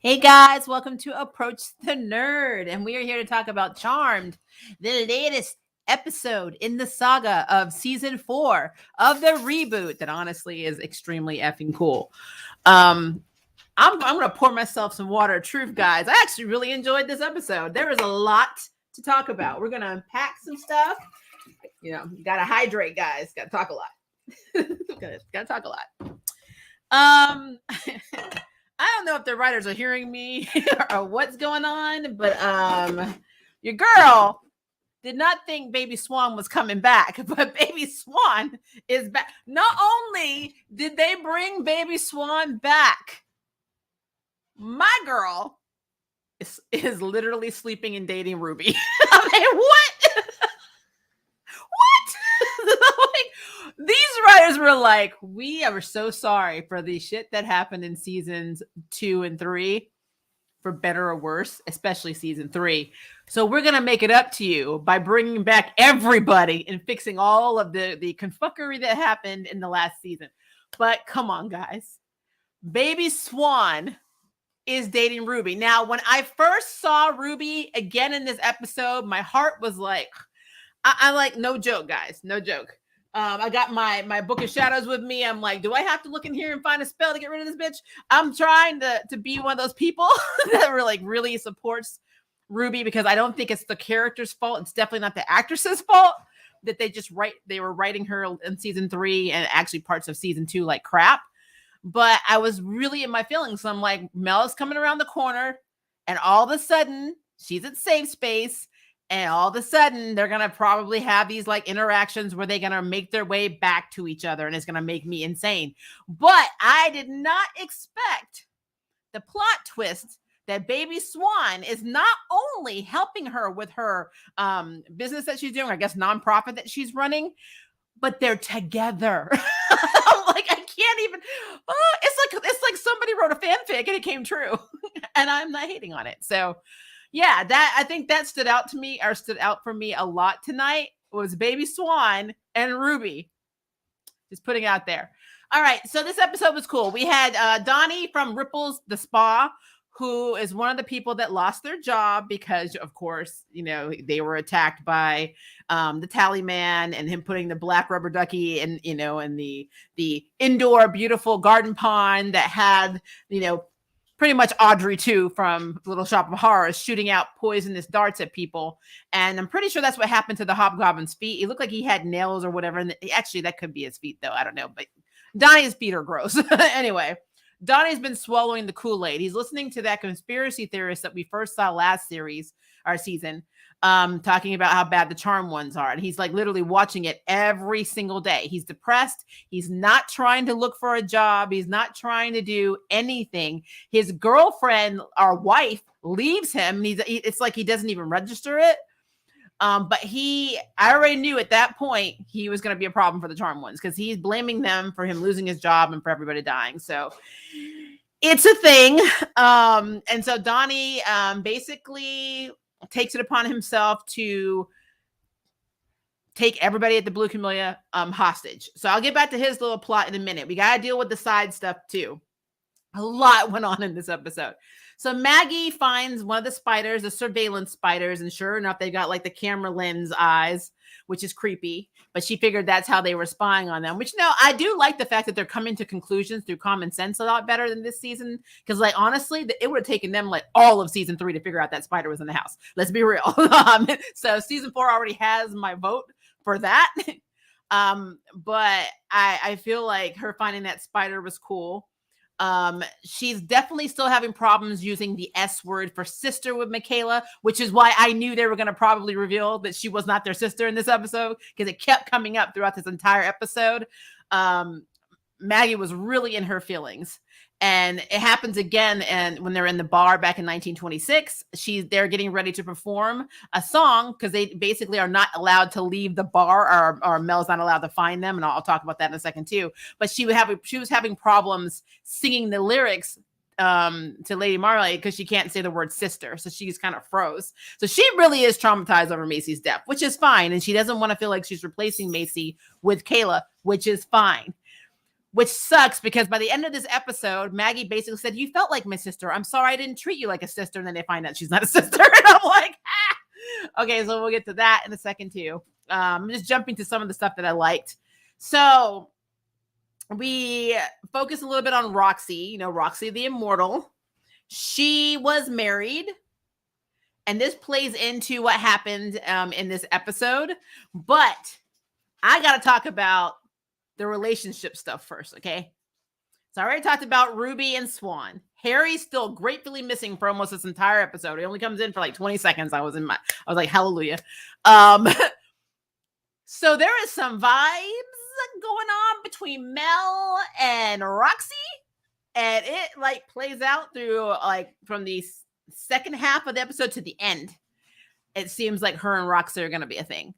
Hey guys, welcome to Approach the Nerd, and we are here to talk about Charmed, the latest episode in the saga of season 4 of the reboot that honestly is extremely effing cool. Um, I'm gonna pour myself some water of truth, guys. I actually really enjoyed this episode. There is a lot to talk about. We're gonna unpack some stuff. You gotta hydrate, guys. Gotta talk a lot. gotta talk a lot. I don't know if the writers are hearing me or what's going on, but your girl did not think Baby Swan was coming back, but Baby Swan is back. Not only did they bring Baby Swan back, my girl is literally sleeping and dating Ruby. I mean, what? Like, these writers were like, we are so sorry for the shit that happened in seasons 2 and 3, for better or worse, especially season 3. So we're gonna make it up to you by bringing back everybody and fixing all of the confuckery that happened in the last season. But come on, guys, Baby Swan is dating Ruby. Now, when I first saw Ruby again in this episode, my heart was like, I like, no joke, guys, no joke. I got my book of shadows with me. I'm like, do I have to look in here and find a spell to get rid of this bitch? I'm trying to be one of those people that really supports Ruby, because I don't think it's the character's fault. It's definitely not the actress's fault that they were writing her in season 3 and actually parts of season 2 like crap. But I was really in my feelings. So I'm like, Mel is coming around the corner, and all of a sudden she's at safe space. And all of a sudden, they're going to probably have these like interactions where they're going to make their way back to each other. And it's going to make me insane. But I did not expect the plot twist that Baby Swan is not only helping her with her business that she's doing, I guess nonprofit that she's running, but they're together. I'm like, I can't even. Oh, it's like somebody wrote a fanfic and it came true. And I'm not hating on it. So yeah, I think that stood out for me a lot tonight, was Baby Swan and Ruby. Just putting it out there. All right, so this episode was cool. We had Donnie from Ripple's the Spa, who is one of the people that lost their job because, of course, they were attacked by the tally man and him putting the black rubber ducky in the indoor beautiful garden pond that had pretty much Audrey 2 from Little Shop of Horrors shooting out poisonous darts at people. And I'm pretty sure that's what happened to the Hobgoblin's feet. It looked like he had nails or whatever. And actually, that could be his feet, though. I don't know. But Donnie's feet are gross. Anyway, Donnie's been swallowing the Kool-Aid. He's listening to that conspiracy theorist that we first saw last season, talking about how bad the charm ones are. And he's like literally watching it every single day. He's depressed. He's not trying to look for a job. He's not trying to do anything. His girlfriend, our wife, leaves him. It's like he doesn't even register it. But I already knew at that point he was going to be a problem for the charm ones, because he's blaming them for him losing his job and for everybody dying. So it's a thing. And so Donnie basically takes it upon himself to take everybody at the Blue Camellia hostage. So I'll get back to his little plot in a minute. We got to deal with the side stuff too. A lot went on in this episode. So Maggie finds one of the spiders, the surveillance spiders, and sure enough, they got like the camera lens eyes, which is creepy. But she figured that's how they were spying on them, which I do like the fact that they're coming to conclusions through common sense a lot better than this season. Because like, honestly, it would have taken them like all of season 3 to figure out that spider was in the house. Let's be real. So season 4 already has my vote for that. But I feel like her finding that spider was cool. She's definitely still having problems using the S word for sister with Michaela, which is why I knew they were going to probably reveal that she was not their sister in this episode, because it kept coming up throughout this entire episode. Maggie was really in her feelings, and it happens again. And when they're in the bar back in 1926, they're getting ready to perform a song, because they basically are not allowed to leave the bar, or Mel's not allowed to find them. And I'll talk about that in a second too. But she was having problems singing the lyrics to Lady Marley, because she can't say the word sister. So she's kind of froze. So she really is traumatized over Macy's death, which is fine. And she doesn't want to feel like she's replacing Macy with Kayla, which is fine. which sucks because by the end of this episode, Maggie basically said, "You felt like my sister. I'm sorry I didn't treat you like a sister." And then they find out she's not a sister. And I'm like, ah! Okay, so we'll get to that in a second too. I'm just jumping to some of the stuff that I liked. So we focus a little bit on Roxy, Roxy the Immortal. She was married, and this plays into what happened in this episode. But I got to talk about the relationship stuff first, okay? So I already talked about Ruby and Swan. Harry's still gratefully missing for almost this entire episode. He only comes in for like 20 seconds. I was like, hallelujah. So there is some vibes going on between Mel and Roxy, and it like plays out through like from the second half of the episode to the end. It seems like her and Roxy are going to be a thing.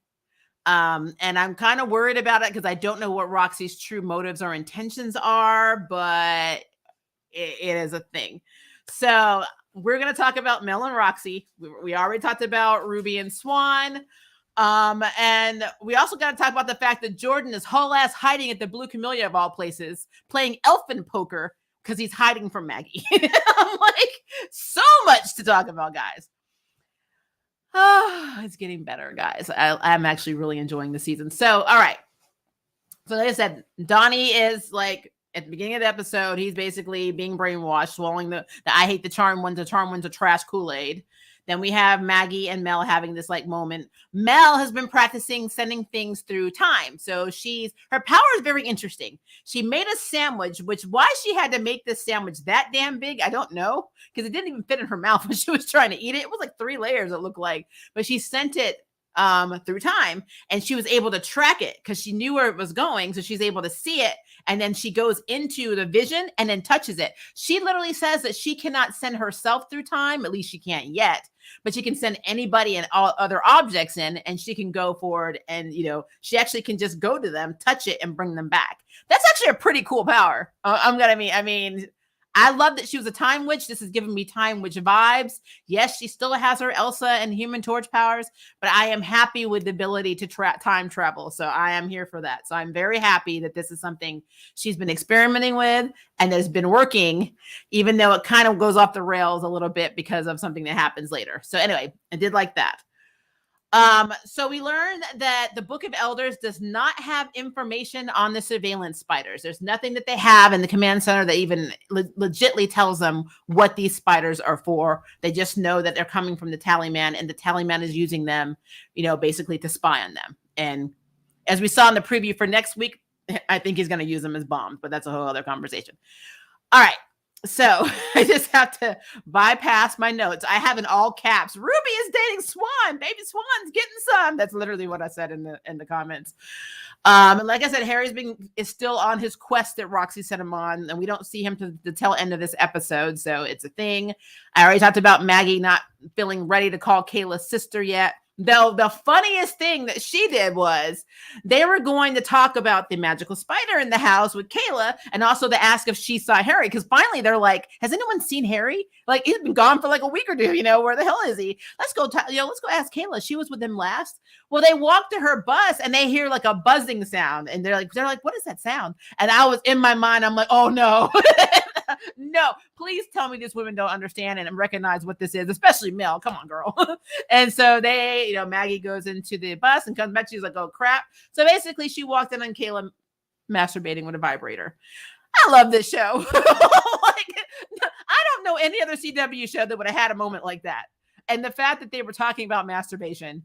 And I'm kind of worried about it because I don't know what Roxy's true motives or intentions are, but it is a thing. So we're going to talk about Mel and Roxy. We already talked about Ruby and Swan. And we also got to talk about the fact that Jordan is whole ass hiding at the Blue Camellia of all places, playing elfin poker because he's hiding from Maggie. I'm like, so much to talk about, guys. Oh, it's getting better, guys. I'm actually really enjoying the season. So, all right. So, like I said, Donnie is like at the beginning of the episode, he's basically being brainwashed, swallowing the I hate the charm one's a trash Kool-Aid. Then we have Maggie and Mel having this like moment. Mel has been practicing sending things through time. So her power is very interesting. She made a sandwich, which why she had to make this sandwich that damn big, I don't know, because it didn't even fit in her mouth when she was trying to eat it. It was like 3 layers, it looked like, but she sent it through time, and she was able to track it because she knew where it was going. So she's able to see it, and then she goes into the vision and then touches it. She literally says that she cannot send herself through time, at least she can't yet, but she can send anybody and all other objects in, and she can go forward and, she actually can just go to them, touch it, and bring them back. That's actually a pretty cool power. I love that she was a time witch. This is giving me time witch vibes. Yes, she still has her Elsa and Human Torch powers, but I am happy with the ability to time travel. So I am here for that. So I'm very happy that this is something she's been experimenting with and has been working, even though it kind of goes off the rails a little bit because of something that happens later. So anyway, I did like that. So we learned that the Book of Elders does not have information on the surveillance spiders. There's nothing that they have in the command center that even legitly tells them what these spiders are for. They just know that they're coming from the Tallyman, and the Tallyman is using them, basically to spy on them. And as we saw in the preview for next week, I think he's going to use them as bombs, but that's a whole other conversation. All right. So I just have to bypass my notes. I have in all caps, Ruby is dating Swan. Baby Swan's getting some. That's literally what I said in the comments. And like I said, Harry's is still on his quest that Roxy set him on, and we don't see him to the tail end of this episode. So it's a thing. I already talked about Maggie not feeling ready to call Kayla sister yet. Though the funniest thing that she did was they were going to talk about the magical spider in the house with Kayla, and also to ask if she saw Harry, because finally they're like, has anyone seen Harry? Like, he's been gone for like a week or two, where the hell is he? Let's go ask Kayla. She was with him last. Well, they walk to her bus and they hear like a buzzing sound, and they're like, what is that sound? And I was in my mind, I'm like, oh no. No, please tell me these women don't understand and recognize what this is, especially Mel. Come on, girl. And so they, Maggie goes into the bus and comes back. She's like, oh, crap. So basically, she walked in on Kayla masturbating with a vibrator. I love this show. I don't know any other CW show that would have had a moment like that. And the fact that they were talking about masturbation,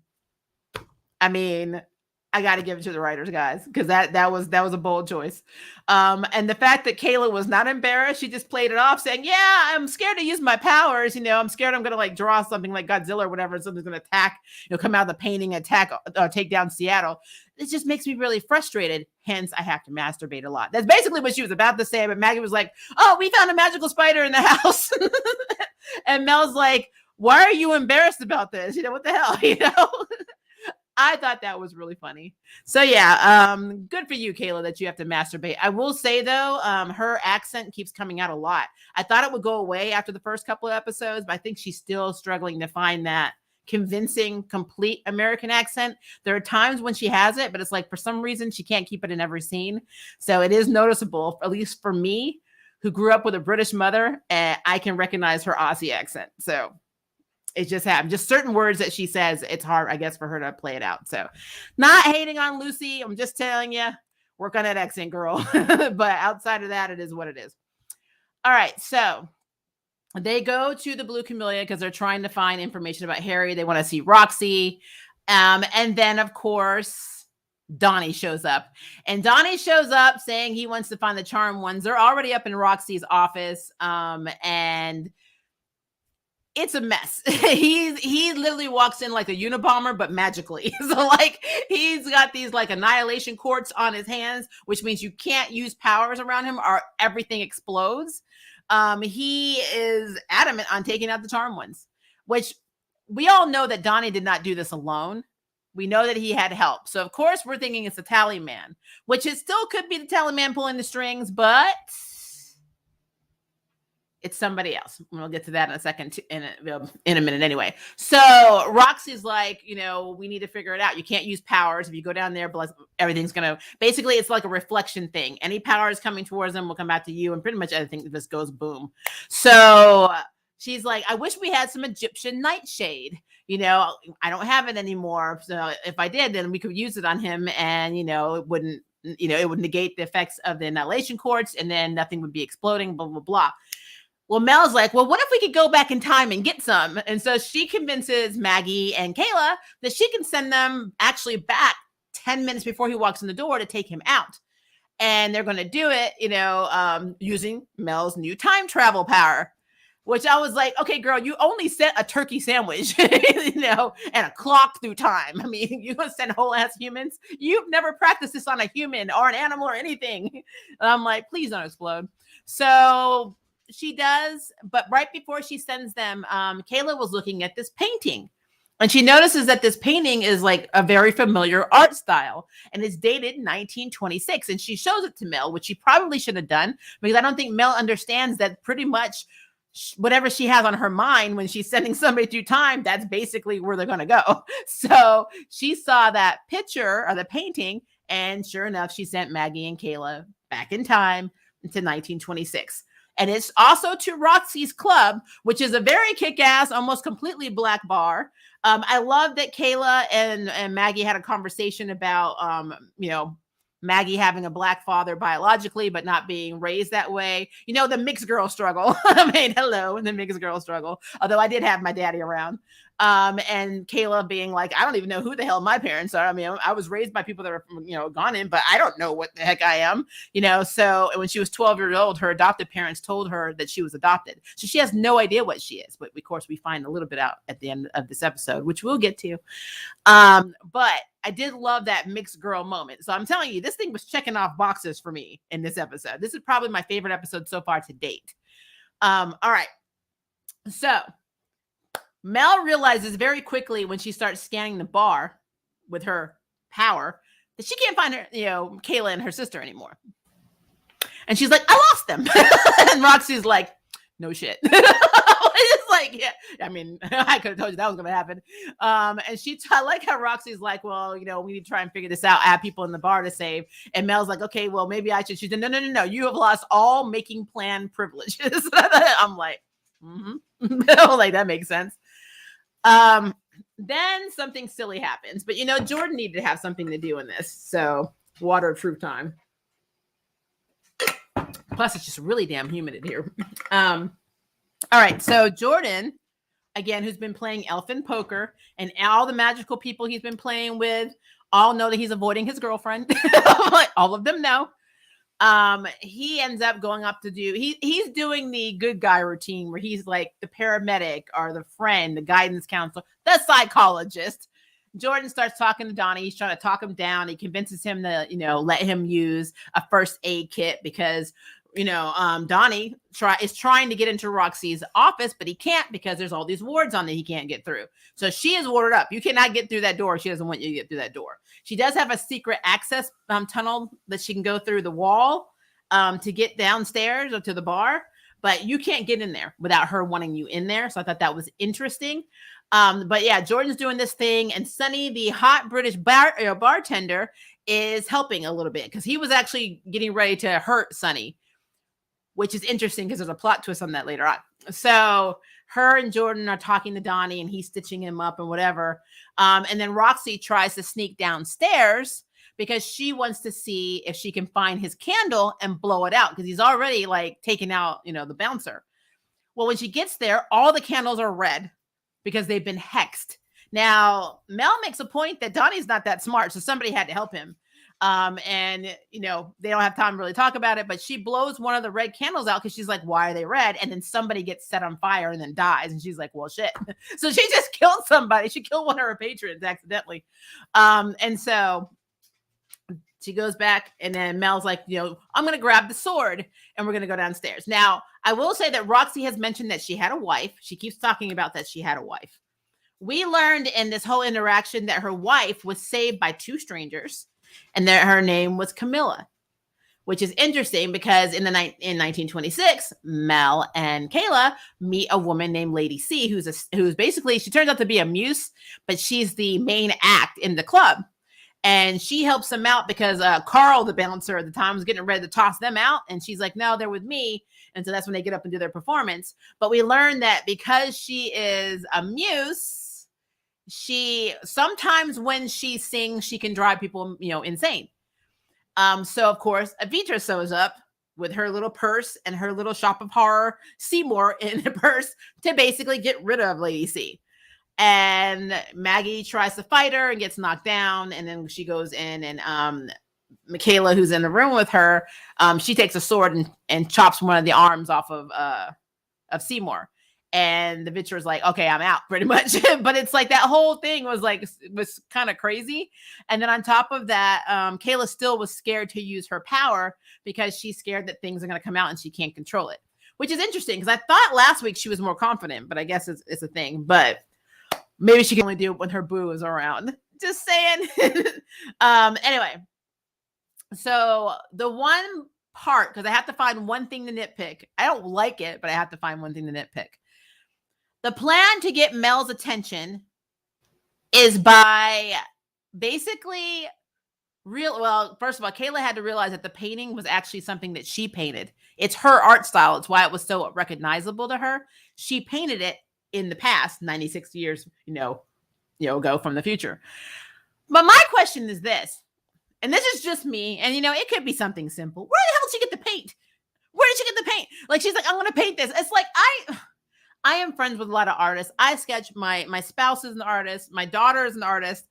I got to give it to the writers, guys, because that was a bold choice. And the fact that Kayla was not embarrassed, she just played it off saying, yeah, I'm scared to use my powers. I'm scared I'm going to like draw something like Godzilla or whatever. And something's going to attack, come out of the painting, take down Seattle. It just makes me really frustrated. Hence, I have to masturbate a lot. That's basically what she was about to say. But Maggie was like, oh, we found a magical spider in the house. And Mel's like, why are you embarrassed about this? What the hell, I thought that was really funny. So yeah, good for you, Kayla, that you have to masturbate. I will say though, her accent keeps coming out a lot. I thought it would go away after the first couple of episodes, but I think she's still struggling to find that convincing, complete American accent. There are times when she has it, but it's like for some reason she can't keep it in every scene. So it is noticeable, at least for me, who grew up with a British mother, and I can recognize her Aussie accent. So it just happened. Just certain words that she says, it's hard, I guess, for her to play it out. So not hating on Lucy. I'm just telling you, work on that accent, girl. But outside of that, it is what it is. All right. So they go to the Blue Camellia because they're trying to find information about Harry. They want to see Roxy. And then, of course, Donnie shows up. And Donnie shows up saying he wants to find the charmed ones. They're already up in Roxy's office. And it's a mess. He literally walks in like a Unabomber, but magically. So like he's got these like annihilation quartz on his hands, which means you can't use powers around him or everything explodes. He is adamant on taking out the charm ones, which we all know that Donnie did not do this alone. We know that he had help. So of course we're thinking it's the Tally Man, which it still could be the Tally Man pulling the strings, but it's somebody else. We'll get to that in a second, in a minute anyway. So Roxy's like, we need to figure it out. You can't use powers. If you go down there, everything's going to, basically it's like a reflection thing. Any powers coming towards them will come back to you, and pretty much everything just goes boom. So she's like, I wish we had some Egyptian nightshade. I don't have it anymore. So if I did, then we could use it on him, and, it wouldn't, it would negate the effects of the annihilation quartz, and then nothing would be exploding, blah, blah, blah. Well, Mel's like, well, what if we could go back in time and get some? And so she convinces Maggie and Kayla that she can send them actually back 10 minutes before he walks in the door to take him out. And they're going to do it, using Mel's new time travel power, which I was like, okay, girl, you only sent a turkey sandwich, and a clock through time. I mean, you're going to send whole ass humans? You've never practiced this on a human or an animal or anything. And I'm like, please don't explode. So she does, but right before she sends them, Kayla was looking at this painting, and she notices that this painting is like a very familiar art style, and it's dated 1926. And she shows it to Mel, which she probably should have done, because I don't think Mel understands that pretty much whatever she has on her mind when she's sending somebody through time, that's basically where they're going to go. So she saw that picture or the painting, and sure enough, she sent Maggie and Kayla back in time to 1926. And it's also to Roxy's club, which is a very kick-ass, almost completely black bar. I love that Kayla and Maggie had a conversation about, Maggie having a black father biologically, but not being raised that way. The mixed girl struggle. I mean, hello, the mixed girl struggle. Although I did have my daddy around. And Kayla being like, I don't even know who the hell my parents are. I mean, I was raised by people that are, gone in, but I don't know what the heck I am, So when she was 12 years old, her adopted parents told her that she was adopted. So she has no idea what she is. But of course, we find a little bit out at the end of this episode, which we'll get to. But I did love that mixed girl moment. So I'm telling you, this thing was checking off boxes for me in this episode. This is probably my favorite episode so far to date. All right. So Mel realizes very quickly when she starts scanning the bar with her power that she can't find her, Kayla and her sister anymore. And she's like, I lost them. And Roxy's like, no shit. It's like, yeah, I mean, I could have told you that was going to happen. And I like how Roxy's like, well, we need to try and figure this out. I have people in the bar to save. And Mel's like, okay, well, maybe I should. She's like, no. You have lost all making plan privileges. I'm like, like, that makes sense. Then something silly happens, but Jordan needed to have something to do in this. So water of truth time. Plus it's just really damn humid in here. All right. So Jordan, again, who's been playing elfin poker, and all the magical people he's been playing with all know that he's avoiding his girlfriend. All of them know. He ends up going up to he's doing the good guy routine where he's like the paramedic or the friend, the guidance counselor, the psychologist. Jordan starts talking to Donnie. He's trying to talk him down. He convinces him to, let him use a first aid kit because, Donnie is trying to get into Roxy's office, but he can't because there's all these wards on that he can't get through. So she is warded up. You cannot get through that door. She doesn't want you to get through that door. She does have a secret access tunnel that she can go through the wall to get downstairs or to the bar. but you can't get in there without her wanting you in there. So I thought that was interesting. But yeah, Jordan's doing this thing, and Sonny, the hot British bartender, is helping a little bit because he was actually getting ready to hurt Sonny, which is interesting because there's a plot twist on that later on. So her and Jordan are talking to Donnie, and he's stitching him up and whatever. And then Roxy tries to sneak downstairs because she wants to see if she can find his candle and blow it out because he's already like taking out, the bouncer. Well, when she gets there, all the candles are red because they've been hexed. Now, Mel makes a point that Donnie's not that smart, so somebody had to help him. And they don't have time to really talk about it, but she blows one of the red candles out because she's like, why are they red? And then somebody gets set on fire and then dies. And she's like, well, shit. So she just killed somebody. She killed one of her patrons accidentally. And so she goes back, and then Mel's like, I'm going to grab the sword and we're going to go downstairs. Now, I will say that Roxy has mentioned that she had a wife. She keeps talking about that she had a wife. We learned in this whole interaction that her wife was saved by two strangers, and that her name was Camilla, which is interesting because in 1926, Mel and Kayla meet a woman named Lady C, who's basically, she turns out to be a muse, but she's the main act in the club. And she helps them out because Carl, the bouncer at the time, was getting ready to toss them out. And she's like, no, they're with me. And so that's when they get up and do their performance. But we learned that because she is a muse, she sometimes when she sings, she can drive people, insane. So of course, Avitra shows up with her little purse and her little shop of horror Seymour in the purse to basically get rid of Lady C. And Maggie tries to fight her and gets knocked down. And then she goes in, and Michaela, who's in the room with her, she takes a sword and chops one of the arms off of Seymour. And the Vitcher is like, okay, I'm out pretty much. But it's like that whole thing was kind of crazy. And then on top of that, Kayla still was scared to use her power because she's scared that things are going to come out and she can't control it, which is interesting because I thought last week she was more confident, but I guess it's a thing. But maybe she can only do it when her boo is around. Just saying. Anyway, so the one part, because I have to find one thing to nitpick. I don't like it, but I have to find one thing to nitpick. The plan to get Mel's attention is by basically first of all, Kayla had to realize that the painting was actually something that she painted. It's her art style. It's why it was so recognizable to her. She painted it in the past, 96 years, ago from the future. But my question is this, and this is just me, and it could be something simple. Where the hell did she get the paint? Where did she get the paint? Like, she's like, I'm going to paint this. It's like, I am friends with a lot of artists. I sketch, my spouse is an artist. My daughter is an artist.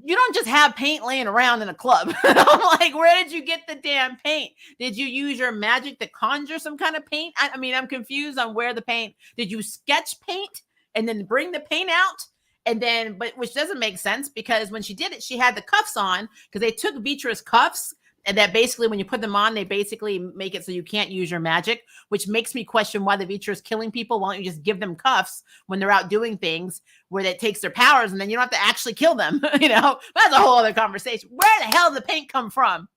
You don't just have paint laying around in a club. I'm like, where did you get the damn paint? Did you use your magic to conjure some kind of paint? I mean, I'm confused on where the paint. Did you sketch paint and then bring the paint out? And then, which doesn't make sense because when she did it, she had the cuffs on because they took Vitra's cuffs. And that basically, when you put them on, they basically make it so you can't use your magic, which makes me question why the Vitra is killing people. Why don't you just give them cuffs when they're out doing things where that takes their powers and then you don't have to actually kill them? That's a whole other conversation. Where the hell did the paint come from?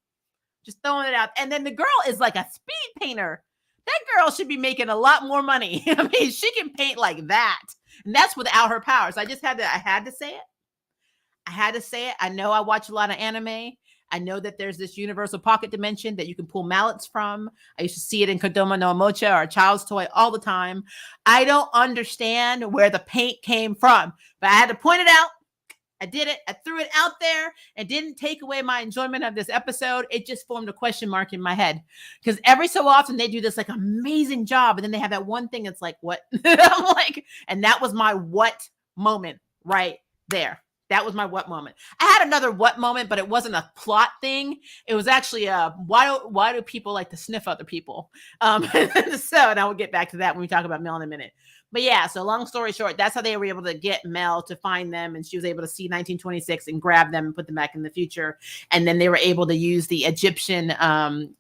Just throwing it out. And then the girl is like a speed painter. That girl should be making a lot more money. I mean, she can paint like that. And that's without her powers. I had to say it. I had to say it. I know I watch a lot of anime. I know that there's this universal pocket dimension that you can pull mallets from. I used to see it in Kodama no Mocha, our child's toy, all the time. I don't understand where the paint came from, but I had to point it out. I did it. I threw it out there. It didn't take away my enjoyment of this episode. It just formed a question mark in my head because every so often they do this like amazing job. And then they have that one thing that's like, what? I'm like, and that was my what moment right there. That was my what moment. I had another what moment, but it wasn't a plot thing. It was actually why do people like to sniff other people? And I will get back to that when we talk about Mel in a minute. But yeah, so long story short, that's how they were able to get Mel to find them. And she was able to see 1926 and grab them and put them back in the future. And then they were able to use the Egyptian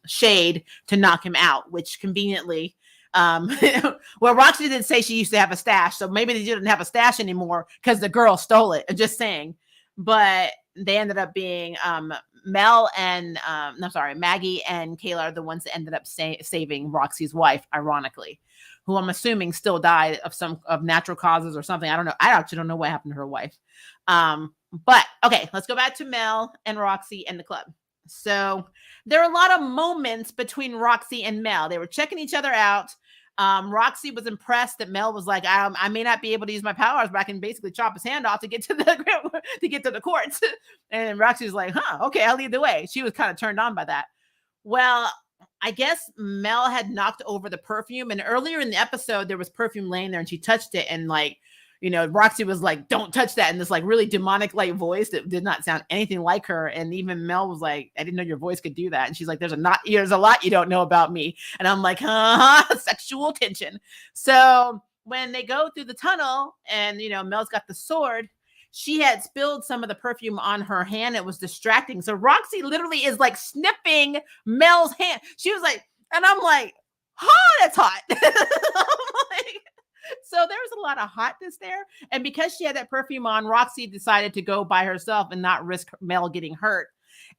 shade to knock him out, which conveniently, well, Roxy did say she used to have a stash, so maybe they didn't have a stash anymore because the girl stole it. I'm just saying. But they ended up being Mel and Maggie and Kayla are the ones that ended up saving Roxy's wife, ironically, who I'm assuming still died of natural causes or something. I don't know. I actually don't know what happened to her wife. But okay, let's go back to Mel and Roxy and the club. So there are a lot of moments between Roxy and Mel. They were checking each other out. Roxy was impressed that Mel was like, I may not be able to use my powers, but I can basically chop his hand off to get to the courts. And Roxy was like, huh, okay, I'll lead the way. She was kind of turned on by that. Well, I guess Mel had knocked over the perfume, and earlier in the episode there was perfume laying there and she touched it, and like, you know, Roxy was like, don't touch that, in this like really demonic like voice that did not sound anything like her. And even Mel was like, I didn't know your voice could do that. And she's like, there's a lot you don't know about me. And I'm like, sexual tension. So when they go through the tunnel and, you know, Mel's got the sword, she had spilled some of the perfume on her hand. It was distracting. So Roxy literally is like sniffing Mel's hand. She was like, and I'm like, that's hot. I'm like, so there was a lot of hotness there. And because she had that perfume on, Roxy decided to go by herself and not risk Mel getting hurt.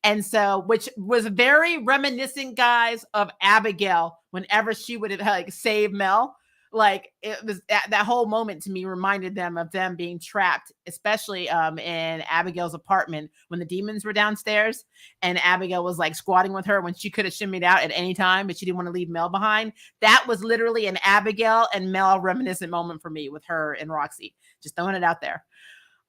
And so, which was very reminiscent, guys, of Abigail whenever she would have like saved Mel. Like, it was that whole moment to me reminded them of them being trapped, especially in Abigail's apartment when the demons were downstairs and Abigail was like squatting with her when she could have shimmied out at any time, but she didn't want to leave Mel behind. That was literally an Abigail and Mel reminiscent moment for me with her and Roxy. Just throwing it out there.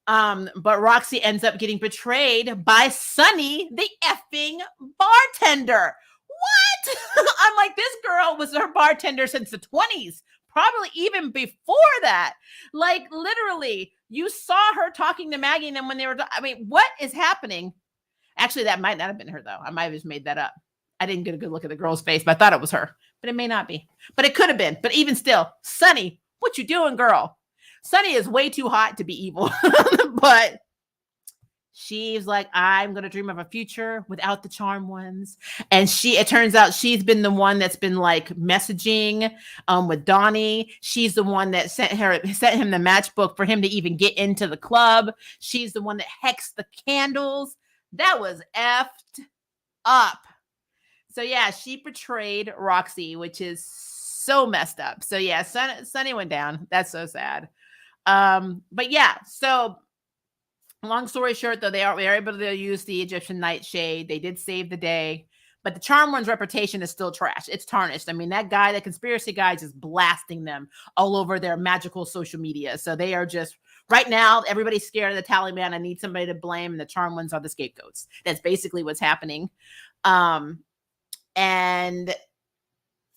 But Roxy ends up getting betrayed by Sunny, the effing bartender. What? I'm like, this girl was her bartender since the 20s. Probably even before that. Like, literally, you saw her talking to Maggie, and then when they were, I mean, what is happening? Actually, that might not have been her, though. I might have just made that up. I didn't get a good look at the girl's face, but I thought it was her. But it may not be. But it could have been. But even still, Sunny, what you doing, girl? Sunny is way too hot to be evil. But she's like, I'm going to dream of a future without the charm ones. And it turns out she's been the one that's been like messaging with Donnie. She's the one that sent him the matchbook for him to even get into the club. She's the one that hexed the candles. That was effed up. So yeah, she betrayed Roxy, which is so messed up. So yeah, Sunny went down. That's so sad. But yeah, so long story short, though, they are able to use the Egyptian nightshade. They did save the day, but the Charm One's reputation is still trash. It's tarnished. I mean, that conspiracy guy, is just blasting them all over their magical social media. So they are just, right now, everybody's scared of the Taliban. I need somebody to blame, and the Charm Ones are the scapegoats. That's basically what's happening. And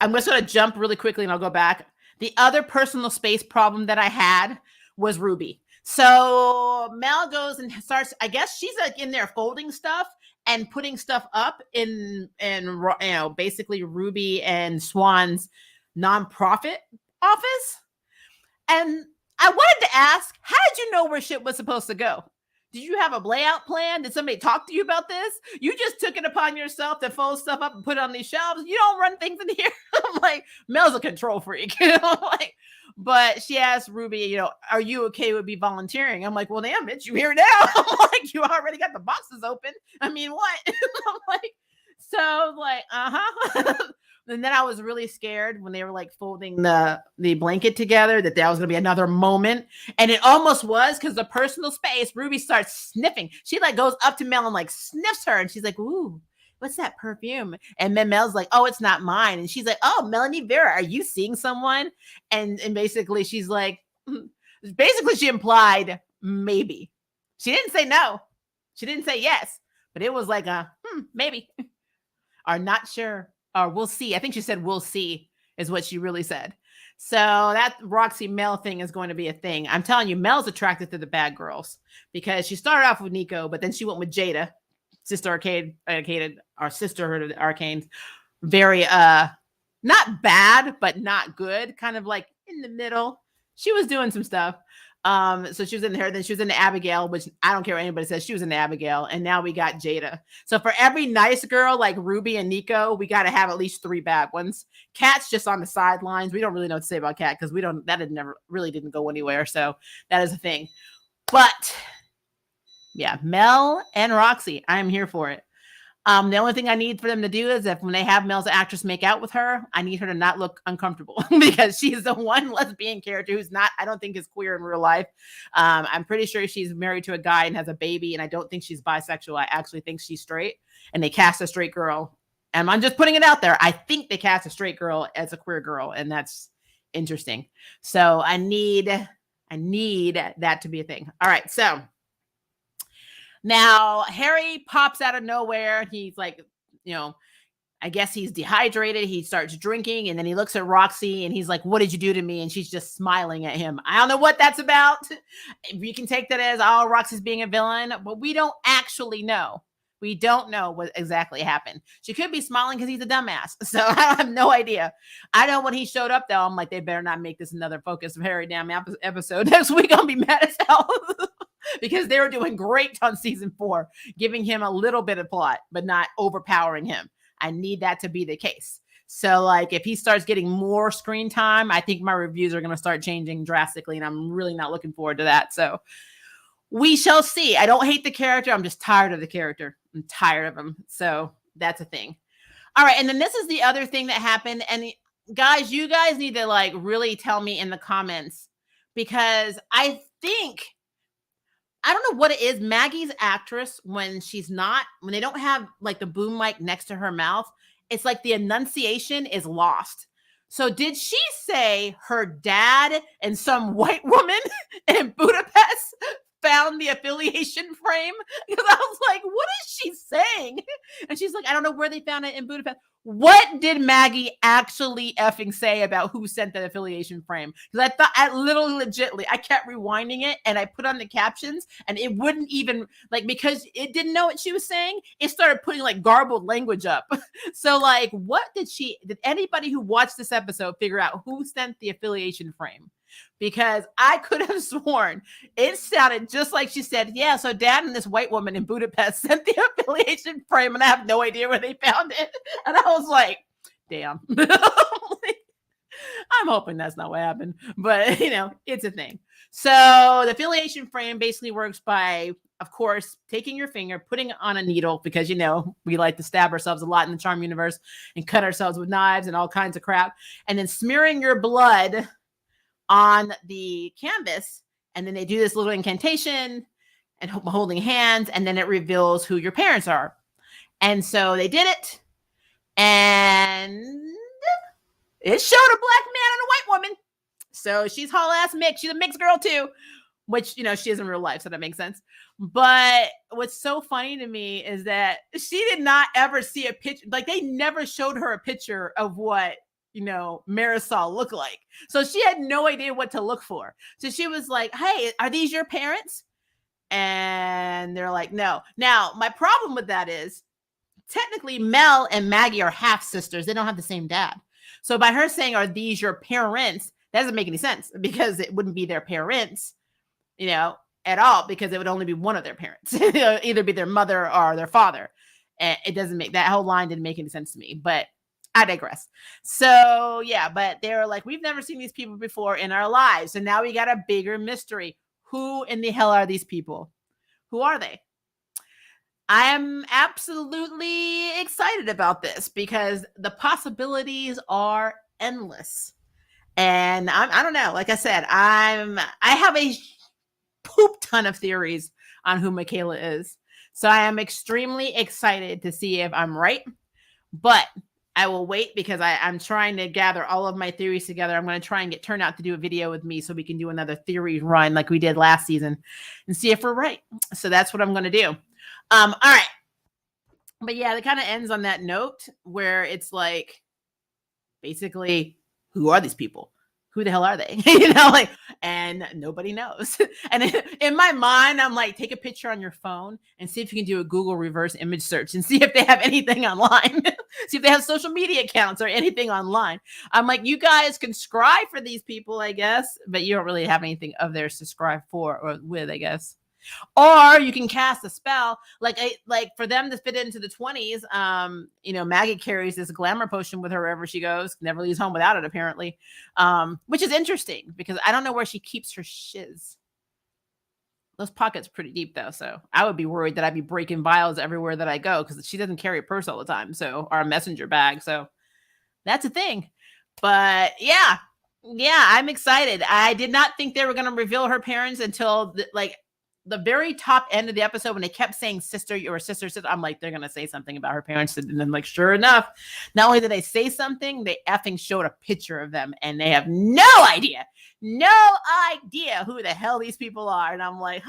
I'm just going to jump really quickly, and I'll go back. The other personal space problem that I had was Ruby. So Mel goes and starts, I guess she's like in there folding stuff and putting stuff up in you know, basically Ruby and Swan's nonprofit office. And I wanted to ask, how did you know where shit was supposed to go? Did you have a layout plan? Did somebody talk to you about this? You just took it upon yourself to fold stuff up and put it on these shelves. You don't run things in here. I'm like, Mel's a control freak. You know, like, but she asked Ruby, you know, are you okay with me volunteering? I'm like, well, damn, bitch, you here now. I'm like, you already got the boxes open. I mean, what? I'm like, so like, And then I was really scared when they were like folding the blanket together that was going to be another moment. And it almost was, because the personal space, Ruby starts sniffing. She like goes up to Mel and like sniffs her. And she's like, ooh, what's that perfume? And then Mel's like, oh, it's not mine. And she's like, oh, Melanie Vera, are you seeing someone? And basically she's like, basically she implied maybe. She didn't say no. She didn't say yes. But it was like maybe. Or not sure. Or we'll see. I think she said we'll see is what she really said. So that Roxy Mel thing is going to be a thing. I'm telling you, Mel's attracted to the bad girls because she started off with Nico, but then she went with Jada, our sisterhood of Arcanes. Very not bad, but not good. Kind of like in the middle. She was doing some stuff. So she was in her, then she was in Abigail, which I don't care what anybody says, she was in Abigail, and now we got Jada. So for every nice girl like Ruby and Nico, we got to have at least 3 bad ones. Kat's just on the sidelines. We don't really know what to say about Kat because didn't go anywhere. So that is a thing. But yeah, Mel and Roxy, I'm here for it. The only thing I need for them to do is if when they have Mel's actress make out with her, I need her to not look uncomfortable because she's the one lesbian character who's not, I don't think is queer in real life. I'm pretty sure she's married to a guy and has a baby, and I don't think she's bisexual. I actually think she's straight, and they cast a straight girl. And I'm just putting it out there. I think they cast a straight girl as a queer girl, and that's interesting. So I need that to be a thing. All right, so now Harry pops out of nowhere. He's like, I guess he's dehydrated. He starts drinking, and then he looks at Roxy and he's like, "What did you do to me?" And she's just smiling at him. I don't know what that's about. You can take that as, oh, Roxy's being a villain, but we don't actually know. We don't know what exactly happened. She could be smiling because he's a dumbass. So I have no idea. I know when he showed up, though, I'm like, they better not make this another focus of Harry damn episode. Next week, I'll be mad as hell. Because they were doing great on season 4, giving him a little bit of plot, but not overpowering him. I need that to be the case. So, like, if he starts getting more screen time, I think my reviews are going to start changing drastically, and I'm really not looking forward to that. So, we shall see. I don't hate the character. I'm just tired of the character. I'm tired of him. So, that's a thing. All right, and then this is the other thing that happened. And guys, you guys need to, like, really tell me in the comments, because I don't know what it is. Maggie's actress, when they don't have like the boom mic next to her mouth, it's like the enunciation is lost. So did she say her dad and some white woman in Budapest found the affiliation frame? Because I was like, what is she saying? And she's like, I don't know where they found it in Budapest. What did Maggie actually effing say about who sent that affiliation frame? Because I kept rewinding it, and I put on the captions, and it wouldn't even, like, because it didn't know what she was saying, it started putting like garbled language up. So like, did anybody who watched this episode figure out who sent the affiliation frame? Because I could have sworn it sounded just like she said, yeah, so dad and this white woman in Budapest sent the affiliation frame, and I have no idea where they found it. And I was like, damn. I'm hoping that's not what happened, but it's a thing. So the affiliation frame basically works by, of course, taking your finger, putting it on a needle, because we like to stab ourselves a lot in the Charm universe and cut ourselves with knives and all kinds of crap, and then smearing your blood on the canvas, and then they do this little incantation and holding hands, and then it reveals who your parents are. And so they did it, and it showed a black man and a white woman. So she's whole ass mixed. She's a mixed girl too, which she is in real life, so that makes sense. But what's so funny to me is that she did not ever see a picture. Like, they never showed her a picture of what Marisol looked like. So she had no idea what to look for. So she was like, hey, are these your parents? And they're like, no. Now, my problem with that is, technically, Mel and Maggie are half sisters. They don't have the same dad. So by her saying, are these your parents? That doesn't make any sense, because it wouldn't be their parents, at all, because it would only be one of their parents. Either be their mother or their father. And it doesn't make, that whole line didn't make any sense to me. But I digress. So yeah, but they're like, we've never seen these people before in our lives. And now we got a bigger mystery. Who in the hell are these people? Who are they? I am absolutely excited about this, because the possibilities are endless. And I don't know. Like I said, I have a poop ton of theories on who Michaela is. So I am extremely excited to see if I'm right. But I will wait, because I'm trying to gather all of my theories together. I'm going to try and get Turnout to do a video with me so we can do another theory run like we did last season and see if we're right. So that's what I'm going to do. All right. But yeah, it kind of ends on that note where it's like, basically, who are these people? Who the hell are they? And nobody knows. And in my mind, I'm like, take a picture on your phone and see if you can do a Google reverse image search and see if they have anything online. See if they have social media accounts or anything online. I'm like, you guys can subscribe for these people, I guess, but you don't really have anything of theirs to subscribe for or with, I guess. Or you can cast a spell, like for them to fit into the 20s. Maggie carries this glamour potion with her wherever she goes, never leaves home without it, apparently. Which is interesting, because I don't know where she keeps her shiz. Those pockets are pretty deep though, so I would be worried that I'd be breaking vials everywhere that I go because she doesn't carry a purse all the time, so or a messenger bag. So that's a thing. But yeah, I'm excited. I did not think they were going to reveal her parents until the very top end of the episode when they kept saying sister or sister. I'm like, they're going to say something about her parents. And then like, sure enough, not only did they say something, they effing showed a picture of them and they have no idea who the hell these people are. And I'm like,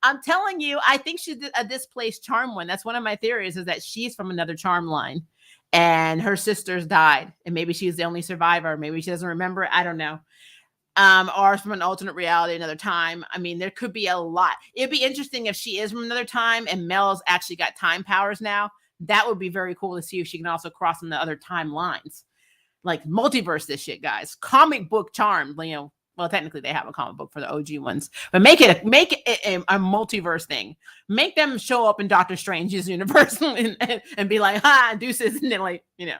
I'm telling you, I think she's a displaced charm one. That's one of my theories, is that she's from another charm line and her sisters died. And maybe she's the only survivor. Maybe she doesn't remember. I don't know. Or from an alternate reality, another time. I mean, there could be a lot. It'd be interesting if she is from another time and Mel's actually got time powers now. That would be very cool to see if she can also cross in the other timelines. Like multiverse this shit, guys. Comic book charm, you know. Well, technically they have a comic book for the OG ones, but make it a multiverse thing. Make them show up in Doctor Strange's universe and be like, ha, deuces, and then like, you know,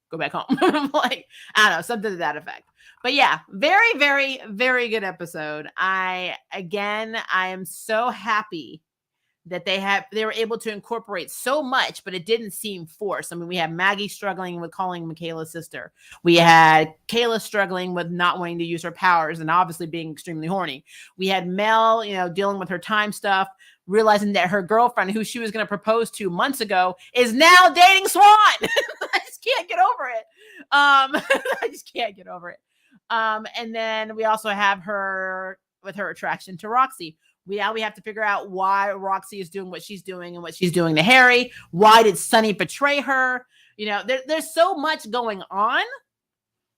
go back home. Like, I don't know, something to that effect. But yeah, very, very, very good episode. I am so happy that they were able to incorporate so much, but it didn't seem forced. I mean, we had Maggie struggling with calling Michaela's sister. We had Kayla struggling with not wanting to use her powers and obviously being extremely horny. We had Mel, you know, dealing with her time stuff, realizing that her girlfriend, who she was going to propose to months ago, is now dating Swan. I just can't get over it. I just can't get over it. And then we also have her with her attraction to Roxy. We have to figure out why Roxy is doing what she's doing and what she's doing to Harry. Why did Sonny betray her? You know, there's so much going on.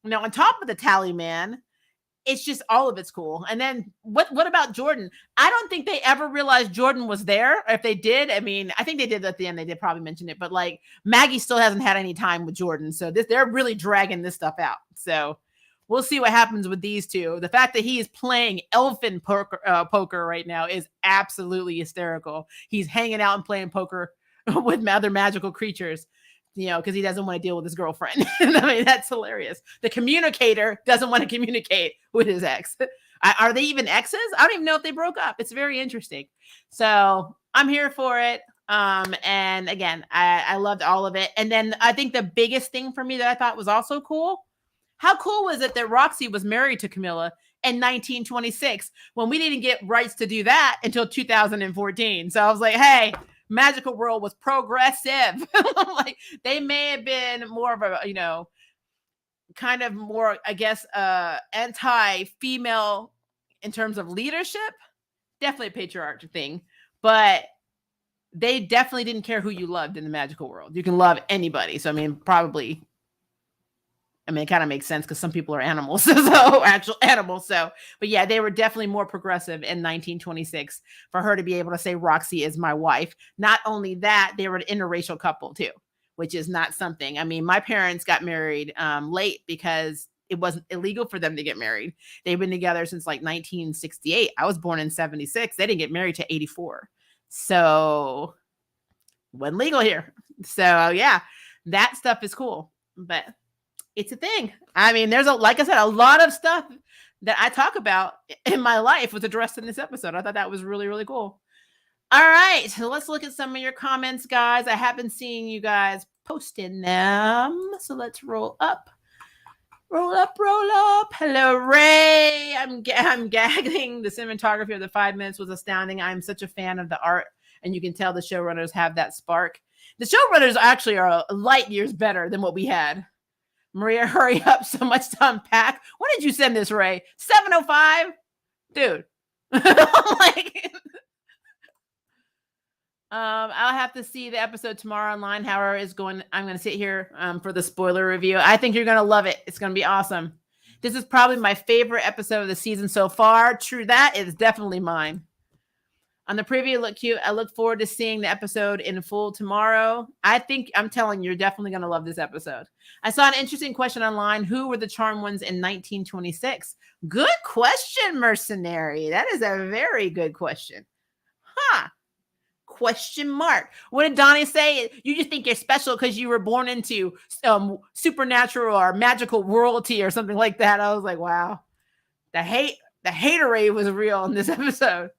You know, on top of the tally man, it's just all of it's cool. And then what about Jordan? I don't think they ever realized Jordan was there. If they did, I mean, I think they did at the end. They did probably mention it, but like Maggie still hasn't had any time with Jordan. So they're really dragging this stuff out. So we'll see what happens with these two. The fact that he is playing elfin poker right now is absolutely hysterical. He's hanging out and playing poker with other magical creatures, you know, because he doesn't want to deal with his girlfriend. I mean, that's hilarious. The communicator doesn't want to communicate with his ex. Are they even exes? I don't even know if they broke up. It's very interesting. So I'm here for it. And again, I loved all of it. And then I think the biggest thing for me that I thought was also cool, how cool was it that Roxy was married to Camilla in 1926 when we didn't get rights to do that until 2014? So I was like, hey, Magical World was progressive. Like they may have been more of a, you know, kind of more, I guess, anti-female in terms of leadership. Definitely a patriarchal thing, but they definitely didn't care who you loved in the magical world. You can love anybody. So I mean, probably. I mean, it kind of makes sense because some people are animals, so actual animals. So, but yeah, they were definitely more progressive in 1926 for her to be able to say Roxy is my wife. Not only that, they were an interracial couple too, which is not something. I mean, my parents got married late because it wasn't illegal for them to get married. They've been together since like 1968. I was born in 76. They didn't get married to 84. So it wasn't legal here. So yeah, that stuff is cool, but it's a thing. I mean, there's like I said, a lot of stuff that I talk about in my life was addressed in this episode. I thought that was really, really cool. All right, so let's look at some of your comments, guys. I have been seeing you guys posting them. So let's roll up. Roll up, roll up. Hello, Ray. I'm gagging. The cinematography of the 5 minutes was astounding. I'm such a fan of the art, and you can tell the showrunners have that spark. The showrunners actually are light years better than what we had. Maria, hurry up. So much to unpack. When did you send this, Ray? 7:05? Dude. Like, I'll have to see the episode tomorrow online. However, is going. I'm going to sit here for the spoiler review. I think you're going to love it. It's going to be awesome. This is probably my favorite episode of the season so far. True, that is definitely mine. On the preview, look cute. I look forward to seeing the episode in full tomorrow. I'm telling you, you're definitely going to love this episode. I saw an interesting question online. Who were the charm ones in 1926? Good question, Mercenary. That is a very good question. Huh. Question mark. What did Donnie say? You just think you're special because you were born into supernatural or magical royalty or something like that. I was like, wow. The haterade was real in this episode.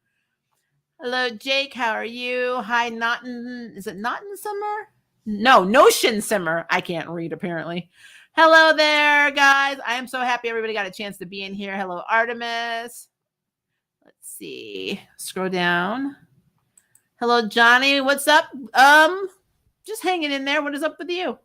Hello, Jake. How are you? Hi, Naughton. Is it Naughton Simmer? No, Notion Simmer. I can't read, apparently. Hello there, guys. I am so happy everybody got a chance to be in here. Hello, Artemis. Let's see. Scroll down. Hello, Johnny. What's up? Just hanging in there. What is up with you?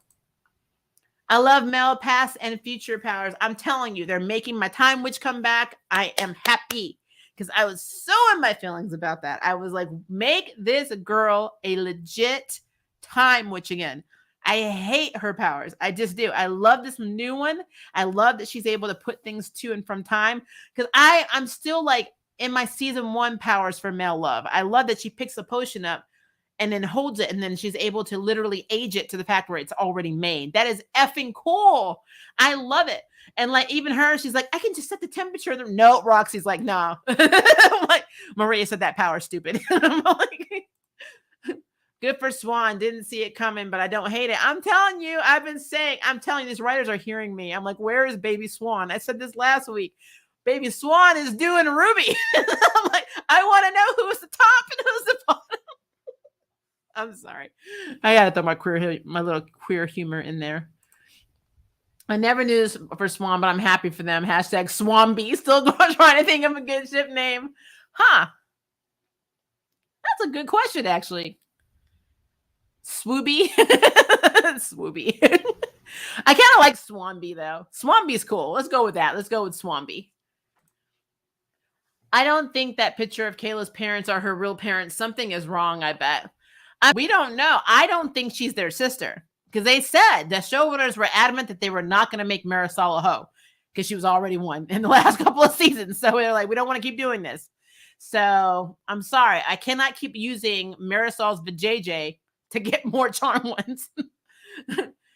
I love Mel past and future powers. I'm telling you, they're making my time witch come back. I am happy because I was so in my feelings about that. I was like, make this girl a legit time witch again. I hate her powers. I just do. I love this new one. I love that she's able to put things to and from time because I'm still like in my season 1 powers for Mel love. I love that she picks a potion up and then holds it, and then she's able to literally age it to the fact where it's already made. That is effing cool. I love it. And like even her, she's like, I can just set the temperature. No, Roxy's like, no. Like Maria said that power stupid. I'm like, good for Swan. Didn't see it coming, but I don't hate it. I'm telling you, I'm telling you, these writers are hearing me. I'm like, where is baby Swan? I said this last week. Baby Swan is doing Ruby. I'm like, I want to know who's the top and who's the bottom. I'm sorry. I gotta throw my little queer humor in there. I never knew this for Swan, but I'm happy for them. Hashtag Swanbee. Still trying to think of a good ship name. Huh. That's a good question, actually. Swooby. Swooby. I kind of like Swanbee, though. Swanbee's cool. Let's go with that. Let's go with Swanbee. I don't think that picture of Kayla's parents are her real parents. Something is wrong, I bet. We don't know. I don't think she's their sister because they said the showrunners were adamant that they were not going to make Marisol a hoe because she was already one in the last couple of seasons. So they're like, we don't want to keep doing this. So I'm sorry. I cannot keep using Marisol's vajayjay to get more charm ones.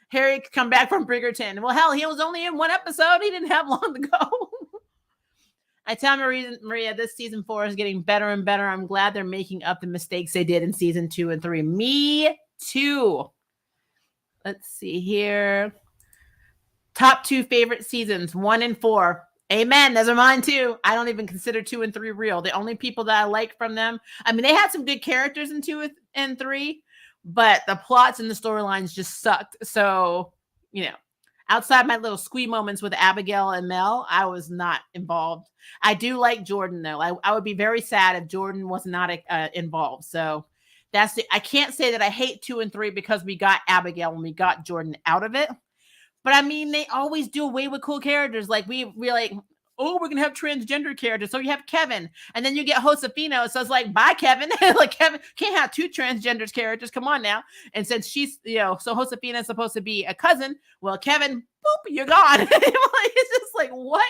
Harry could come back from Bridgerton. Well, hell, he was only in one episode. He didn't have long to go. I tell Maria, this season 4 is getting better and better. I'm glad they're making up the mistakes they did in season 2 and 3. Me too. Let's see here. Top 2 favorite seasons, 1 and 4. Amen. Those are mine too. I don't even consider 2 and 3 real. The only people that I like from them, I mean, they had some good characters in 2 and 3, but the plots and the storylines just sucked. So, outside my little squee moments with Abigail and Mel, I was not involved. I do like Jordan, though. I would be very sad if Jordan was not involved. So I can't say that I hate 2 and 3 because we got Abigail and we got Jordan out of it. But I mean, they always do away with cool characters. Like we're like, oh, we're going to have transgender characters. So you have Kevin and then you get Josefina. So it's like, bye, Kevin. Like Kevin can't have 2 transgender characters. Come on now. And since she's, so Josefina is supposed to be a cousin. Well, Kevin, boop, you're gone. It's just like, what?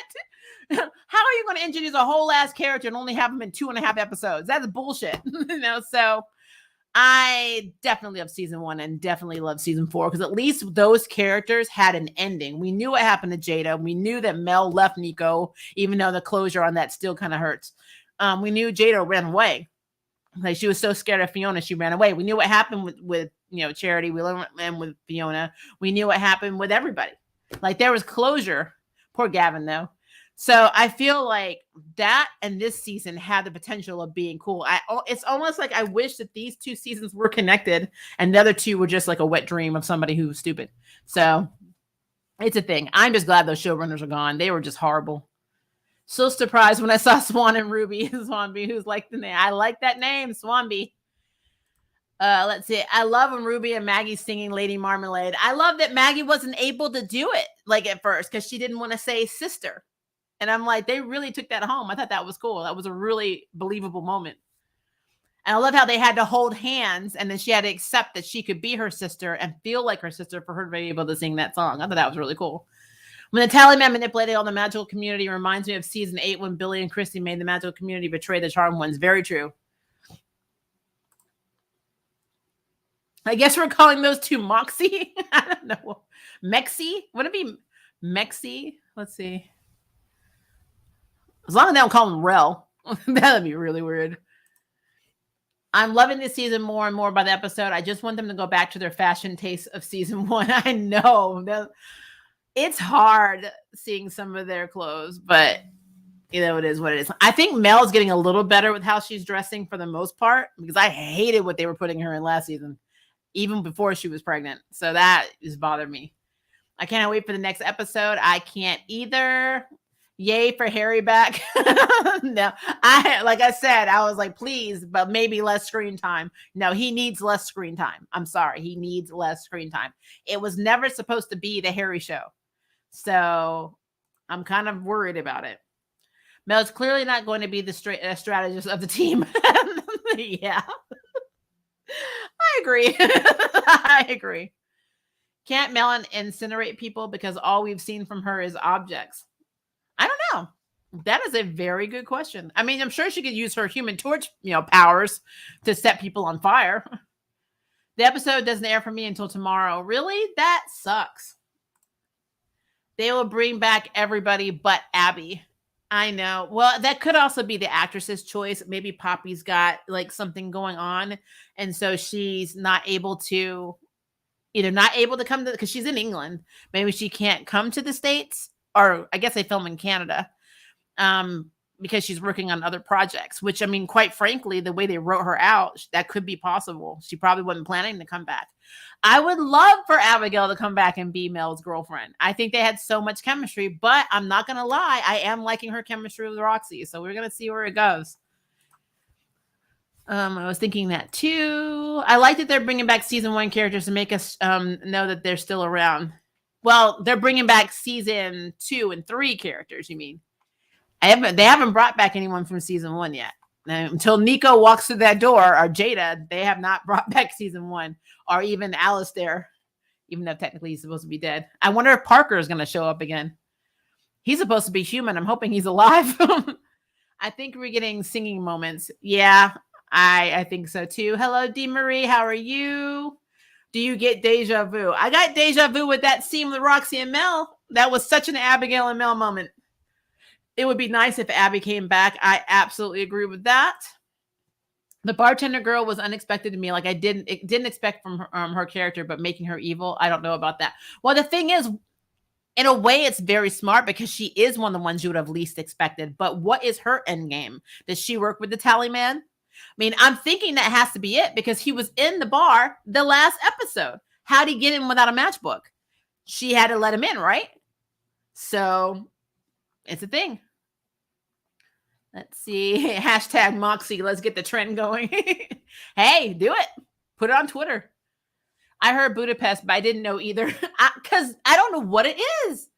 How are you going to introduce a whole ass character and only have them in 2.5 episodes? That's bullshit. So I definitely love season 1 and definitely love season 4 because at least those characters had an ending. We knew what happened to Jada. We knew that Mel left Nico, even though the closure on that still kind of hurts. We knew Jada ran away. Like she was so scared of Fiona, she ran away. We knew what happened with Charity. We learned with Fiona. We knew what happened with everybody. Like there was closure. Poor Gavin, though. So I feel like that and this season had the potential of being cool. It's almost like I wish that these 2 seasons were connected and the other 2 were just like a wet dream of somebody who was stupid. So it's a thing. I'm just glad those showrunners are gone. They were just horrible. So surprised when I saw Swan and Ruby. Swanbee, who's like the name. I like that name, Swanbee. Let's see. I love when Ruby and Maggie singing Lady Marmalade. I love that Maggie wasn't able to do it like at first because she didn't want to say sister. And I'm like, they really took that home. I thought that was cool. That was a really believable moment. And I love how they had to hold hands and then she had to accept that she could be her sister and feel like her sister for her to be able to sing that song. I thought that was really cool. When the Tally Man manipulated all the magical community reminds me of season 8 when Billy and Christy made the magical community betray the charmed ones. Very true. I guess we're calling those 2 Moxie. I don't know. Mexi? Would it be Mexi? Let's see. As long as they don't call him Rel. That'd be really weird. I'm loving this season more and more by the episode. I just want them to go back to their fashion taste of season 1. I know. It's hard seeing some of their clothes, but You know, it is what it is. I think Mel's getting a little better with how she's dressing for the most part, because I hated what they were putting her in last season, even before she was pregnant. So that is bothering me. I can't wait for the next episode. I can't either. Yay for Harry back. No, like I said, I was like, please, but maybe less screen time. No, he needs less screen time. I'm sorry. He needs less screen time. It was never supposed to be the Harry show. So I'm kind of worried about it. Mel's clearly not going to be the strategist of the team. Yeah. I agree. I agree. Can't Mel incinerate people because all we've seen from her is objects? I don't know. That is a very good question. I mean, I'm sure she could use her Human Torch, powers to set people on fire. The episode doesn't air for me until tomorrow. Really? That sucks. They will bring back everybody but Abby. I know. Well, that could also be the actress's choice. Maybe Poppy's got like something going on, and so she's not able to come to, because she's in England. Maybe she can't come to the States, or I guess they film in Canada, because she's working on other projects, which, I mean, quite frankly, the way they wrote her out, that could be possible. She probably wasn't planning to come back. I would love for Abigail to come back and be Mel's girlfriend. I think they had so much chemistry, but I'm not going to lie. I am liking her chemistry with Roxy. So we're going to see where it goes. I was thinking that too. I like that they're bringing back season 1 characters to make us know that they're still around. Well, they're bringing back season 2 and 3 characters, you mean? They haven't brought back anyone from season 1 yet. Until Nico walks through that door, or Jada, they have not brought back season 1, or even Alistair, even though technically he's supposed to be dead. I wonder if Parker is going to show up again. He's supposed to be human. I'm hoping he's alive. I think we're getting singing moments. Yeah, I think so too. Hello, Dee Marie. How are you? Do you get deja vu? I got deja vu with that scene with Roxy and Mel. That was such an Abigail and Mel moment. It would be nice if Abby came back. I absolutely agree with that. The bartender girl was unexpected to me. Like, I didn't expect from her character, but making her evil, I don't know about that. Well, the thing is, in a way, it's very smart because she is one of the ones you would have least expected. But what is her end game? Does she work with the tally man? I mean, I'm thinking that has to be it, because he was in the bar the last episode. How'd he get in without a matchbook? She had to let him in, right? So it's a thing. Let's see. Hashtag Moxie. Let's get the trend going. Hey, do it. Put it on Twitter. I heard Budapest, but I didn't know either. Because I don't know what it is.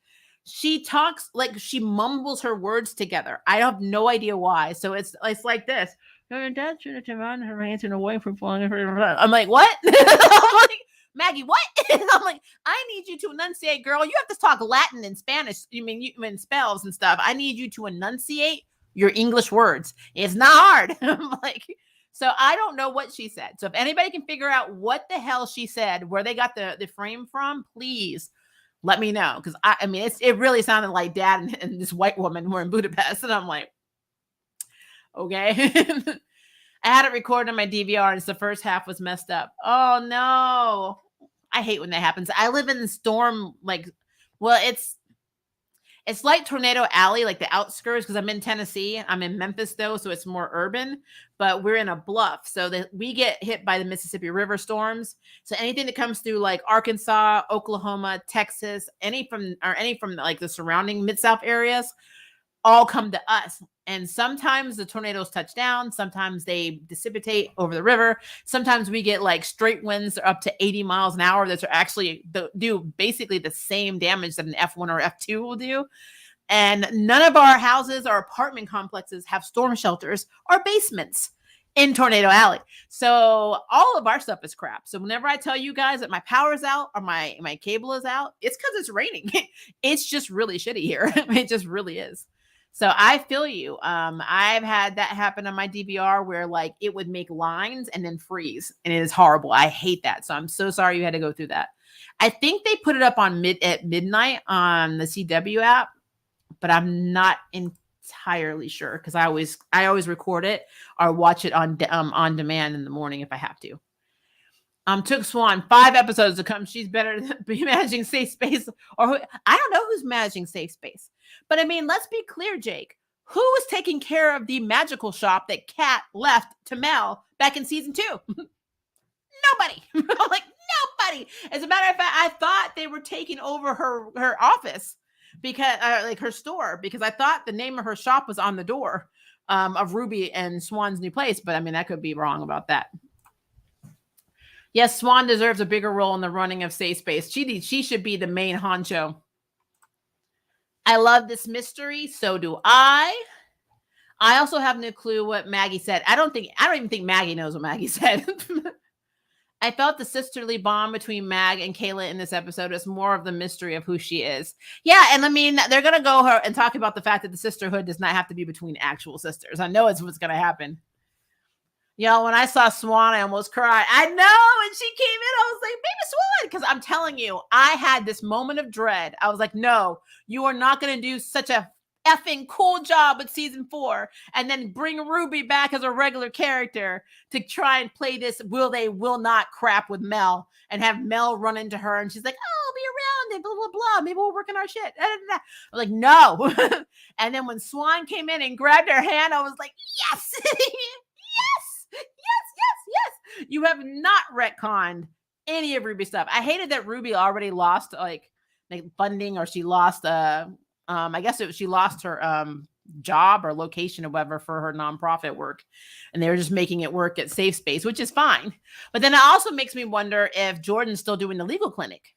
She talks like she mumbles her words together. I have no idea why. So it's like this. Her dad should have turned her hands and away from falling. I'm like, what? I'm like, Maggie, what? I'm like, I need you to enunciate, girl. You have to talk Latin and Spanish. You mean spells and stuff. I need you to enunciate your English words. It's not hard. I'm like, so I don't know what she said. So if anybody can figure out what the hell she said, where they got the frame from, please let me know. Because I mean, it really sounded like Dad and this white woman were in Budapest, and I'm like, okay. I had it recorded on my DVR, and the first half was messed up. Oh no, I hate when that happens. I live in the storm, it's like Tornado Alley, like the outskirts, because I'm in Tennessee. I'm in Memphis, though, so it's more urban. But we're in a bluff, so that we get hit by the Mississippi River storms. So anything that comes through, like Arkansas, Oklahoma, Texas, any from like the surrounding Mid-South areas, all come to us. And sometimes the tornadoes touch down. Sometimes they dissipate over the river. Sometimes we get like straight winds up to 80 miles an hour that are actually do basically the same damage that an F1 or F2 will do. And none of our houses or apartment complexes have storm shelters or basements in Tornado Alley. So all of our stuff is crap. So whenever I tell you guys that my power is out or my cable is out, it's because it's raining. It's just really shitty here. It just really is. So I feel you. I've had that happen on my DVR where like it would make lines and then freeze, and it is horrible. I hate that. So I'm so sorry you had to go through that. I think they put it up on at midnight on the CW app, but I'm not entirely sure because I always record it or watch it on demand in the morning if I have to. Took Swan 5 episodes to come. She's better than be managing safe space, or I don't know who's managing safe space. But I mean, let's be clear, Jake. Who was taking care of the magical shop that Kat left to Mel back in season 2? Nobody. I'm like, nobody. As a matter of fact, I thought they were taking over her office because like her store, because I thought the name of her shop was on the door of Ruby and Swan's new place. But I mean, I could be wrong about that. Yes, Swan deserves a bigger role in the running of Safe Space. She should be the main honcho. I love this mystery. So do I. I also have no clue what Maggie said. I don't even think Maggie knows what Maggie said. I felt the sisterly bond between Mag and Kayla in this episode is more of the mystery of who she is. Yeah, and I mean, they're going to go her and talk about the fact that the sisterhood does not have to be between actual sisters. I know it's what's going to happen. Yo, when I saw Swan, I almost cried. I know, and she came in, I was like, baby Swan, because I'm telling you, I had this moment of dread. I was like, no, you are not going to do such a effing cool job with season 4 and then bring Ruby back as a regular character to try and play this will not crap with Mel and have Mel run into her and she's like, oh, I'll be around and blah blah blah, maybe we'll work on our shit. I'm like, no. And then when Swan came in and grabbed her hand, I was like, yes. yes, you have not retconned any of Ruby's stuff. I hated that Ruby already lost like funding, or she lost I guess she lost her job or location or whatever for her nonprofit work. And they were just making it work at Safe Space, which is fine. But then it also makes me wonder if Jordan's still doing the legal clinic.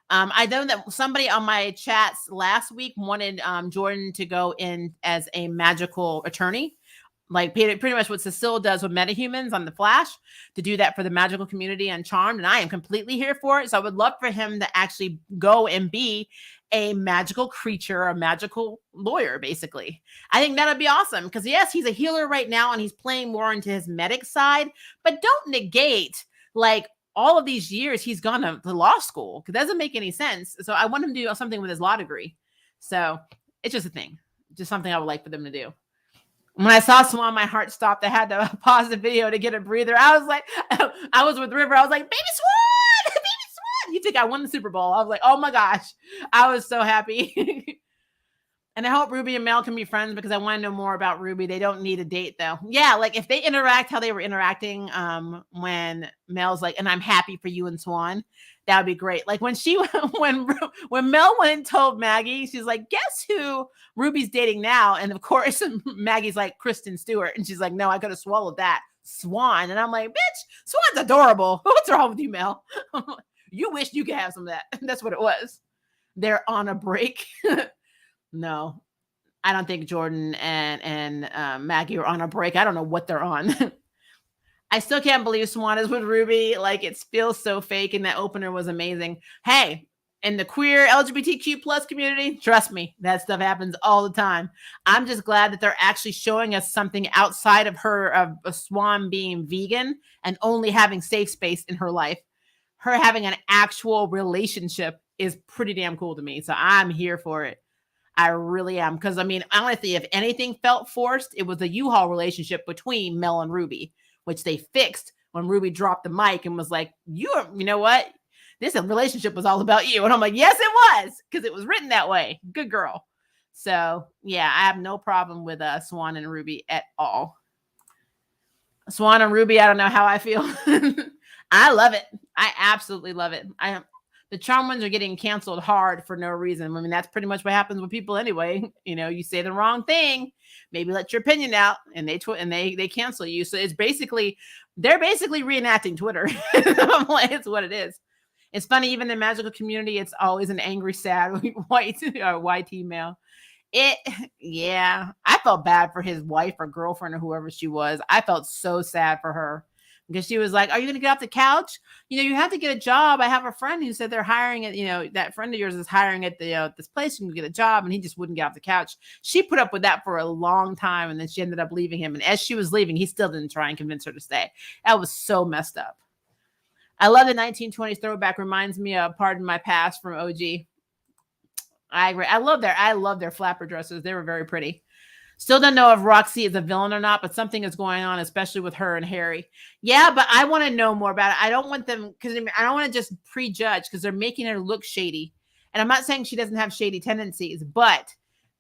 I know that somebody on my chats last week wanted Jordan to go in as a magical attorney, like pretty much what Cecile does with metahumans on The Flash, to do that for the magical community on Charmed. And I am completely here for it. So I would love for him to actually go and be a magical creature, a magical lawyer, basically. I think that'd be awesome because yes, he's a healer right now and he's playing more into his medic side, but don't negate like all of these years he's gone to law school, because it doesn't make any sense. So I want him to do something with his law degree. So it's just a thing, just something I would like for them to do. When I saw Swan, my heart stopped. I had to pause the video to get a breather. I was like, I was with River. I was like, baby Swan, baby Swan. You think I won the Super Bowl? I was like, oh my gosh. I was so happy. And I hope Ruby and Mel can be friends because I want to know more about Ruby. They don't need a date though. Yeah, like if they interact how they were interacting when Mel's like, and I'm happy for you and Swan, that would be great. Like when when Mel went and told Maggie, she's like, guess who Ruby's dating now? And of course, Maggie's like, Kristen Stewart. And she's like, no, I could have swallowed that. Swan. And I'm like, bitch, Swan's adorable. What's wrong with you, Mel? You wish you could have some of that. That's what it was. They're on a break. No, I don't think Jordan and Maggie are on a break. I don't know what they're on. I still can't believe Swan is with Ruby. Like, it feels so fake, and that opener was amazing. Hey, in the queer LGBTQ plus community, trust me, that stuff happens all the time. I'm just glad that they're actually showing us something outside of her, of a Swan being vegan and only having safe space in her life. Her having an actual relationship is pretty damn cool to me. So I'm here for it. I really am. Because, I mean, honestly, if anything felt forced, it was a U-Haul relationship between Mel and Ruby, which they fixed when Ruby dropped the mic and was like, you know what? This relationship was all about you. And I'm like, yes, it was. Because it was written that way. Good girl. So, yeah, I have no problem with Swan and Ruby at all. Swan and Ruby, I don't know how I feel. I love it. I absolutely love it. The charm ones are getting canceled hard for no reason. I mean, that's pretty much what happens with people anyway. You know, you say the wrong thing, maybe let your opinion out, and they cancel you. So they're basically reenacting Twitter. It's what it is. It's funny, even in the magical community, it's always an angry, sad white male. Yeah, I felt bad for his wife or girlfriend or whoever she was. I felt so sad for her. Because she was like, are you going to get off the couch? You know, you have to get a job. I have a friend who said they're hiring at, you know, that friend of yours is hiring at this place. You can get a job. And he just wouldn't get off the couch. She put up with that for a long time. And then she ended up leaving him. And as she was leaving, he still didn't try and convince her to stay. That was so messed up. I love the 1920s throwback. Reminds me of Pardon My Past from OG. I agree. I love their flapper dresses. They were very pretty. Still don't know if Roxy is a villain or not, but something is going on, especially with her and Harry. Yeah, but I want to know more about it. I don't want them, because I don't want to just prejudge, because they're making her look shady. And I'm not saying she doesn't have shady tendencies, but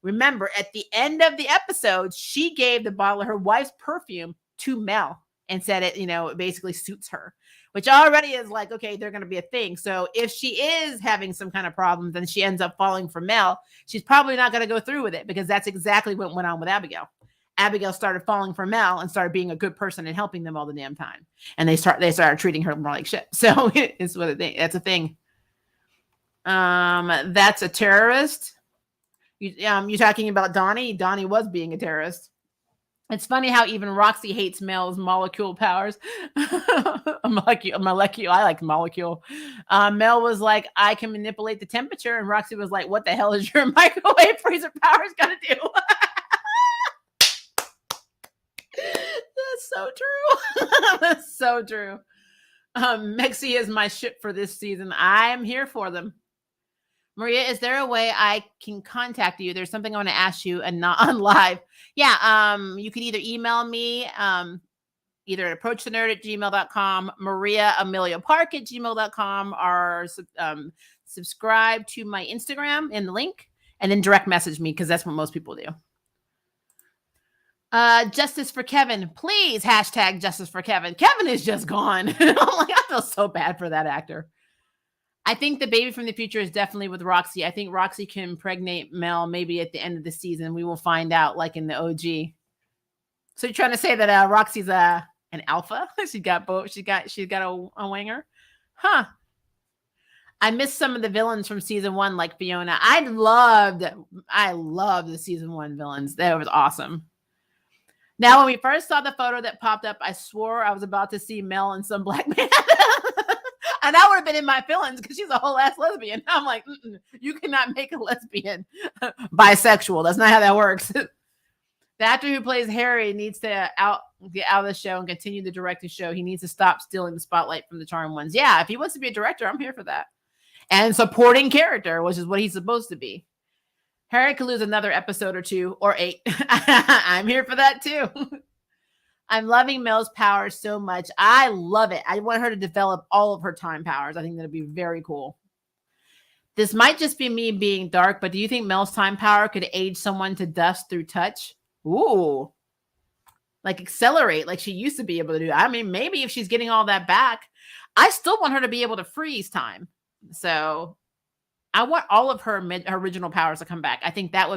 Remember, at the end of the episode, she gave the bottle of her wife's perfume to Mel and said it, it basically suits her, which already is like, okay, they're going to be a thing. So if she is having some kind of problem, then she ends up falling for Mel. She's probably not going to go through with it because that's exactly what went on with Abigail. Abigail started falling for Mel and started being a good person and helping them all the damn time. And they started treating her more like shit. So it's what that's a thing. That's a terrorist. You're talking about Donnie. Donnie was being a terrorist. It's funny how even Roxy hates Mel's molecule powers. Molecule. I like molecule. Mel was like, I can manipulate the temperature. And Roxy was like, what the hell is your microwave freezer powers going to do? That's so true. That's so true. Mexi is my ship for this season. I'm here for them. Maria, is there a way I can contact you? There's something I want to ask you and not on live. Yeah, you can either email me, either at approachthenerd@gmail.com, mariaameliapark@gmail.com, or subscribe to my Instagram in the link, and then direct message me because that's what most people do. Justice for Kevin. Please, hashtag justice for Kevin. Kevin is just gone. I feel so bad for that actor. I think the baby from the future is definitely with Roxy. I think Roxy can impregnate Mel maybe at the end of the season. We will find out, like in the OG. So you're trying to say that Roxy's an alpha? She got both. She got a winger, huh? I missed some of the villains from season 1, like Fiona. I loved the season 1 villains. That was awesome. Now, when we first saw the photo that popped up, I swore I was about to see Mel and some black man. And I would have been in my feelings because she's a whole ass lesbian. I'm like, you cannot make a lesbian bisexual. That's not how that works. The actor who plays Harry needs to get out of the show and continue to direct the show. He needs to stop stealing the spotlight from the Charmed ones. Yeah, if he wants to be a director, I'm here for that. And supporting character, which is what he's supposed to be. Harry could lose another episode or 2 or 8. I'm here for that too. I'm loving Mel's powers so much. I love it. I want her to develop all of her time powers. I think that'd be very cool. This might just be me being dark, but do you think Mel's time power could age someone to dust through touch? Ooh. Like accelerate, like she used to be able to do. I mean, maybe if she's getting all that back. I still want her to be able to freeze time. So I want all of her original powers to come back. I think that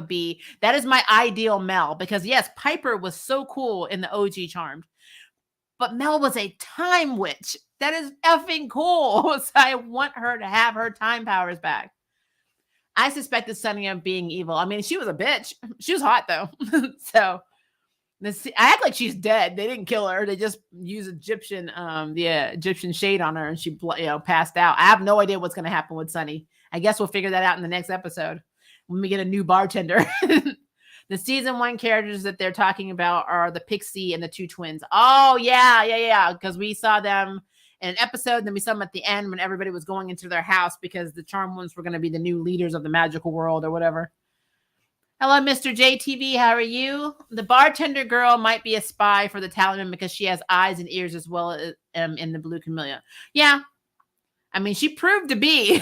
is my ideal Mel, because yes, Piper was so cool in the OG Charmed, but Mel was a time witch. That is effing cool. So I want her to have her time powers back. I suspected Sunny of being evil. I mean, she was a bitch. She was hot though. So I act like she's dead. They didn't kill her. They just used Egyptian shade on her and she passed out. I have no idea what's going to happen with Sunny. I guess we'll figure that out in the next episode when we get a new bartender. The season 1 characters that they're talking about are the Pixie and the 2 twins. Oh, yeah. Because we saw them in an episode, and then we saw them at the end when everybody was going into their house because the Charmed ones were going to be the new leaders of the magical world or whatever. Hello, Mr. JTV. How are you? The bartender girl might be a spy for the Taliban because she has eyes and ears as well as in the Blue Camellia. Yeah. I mean, she proved to be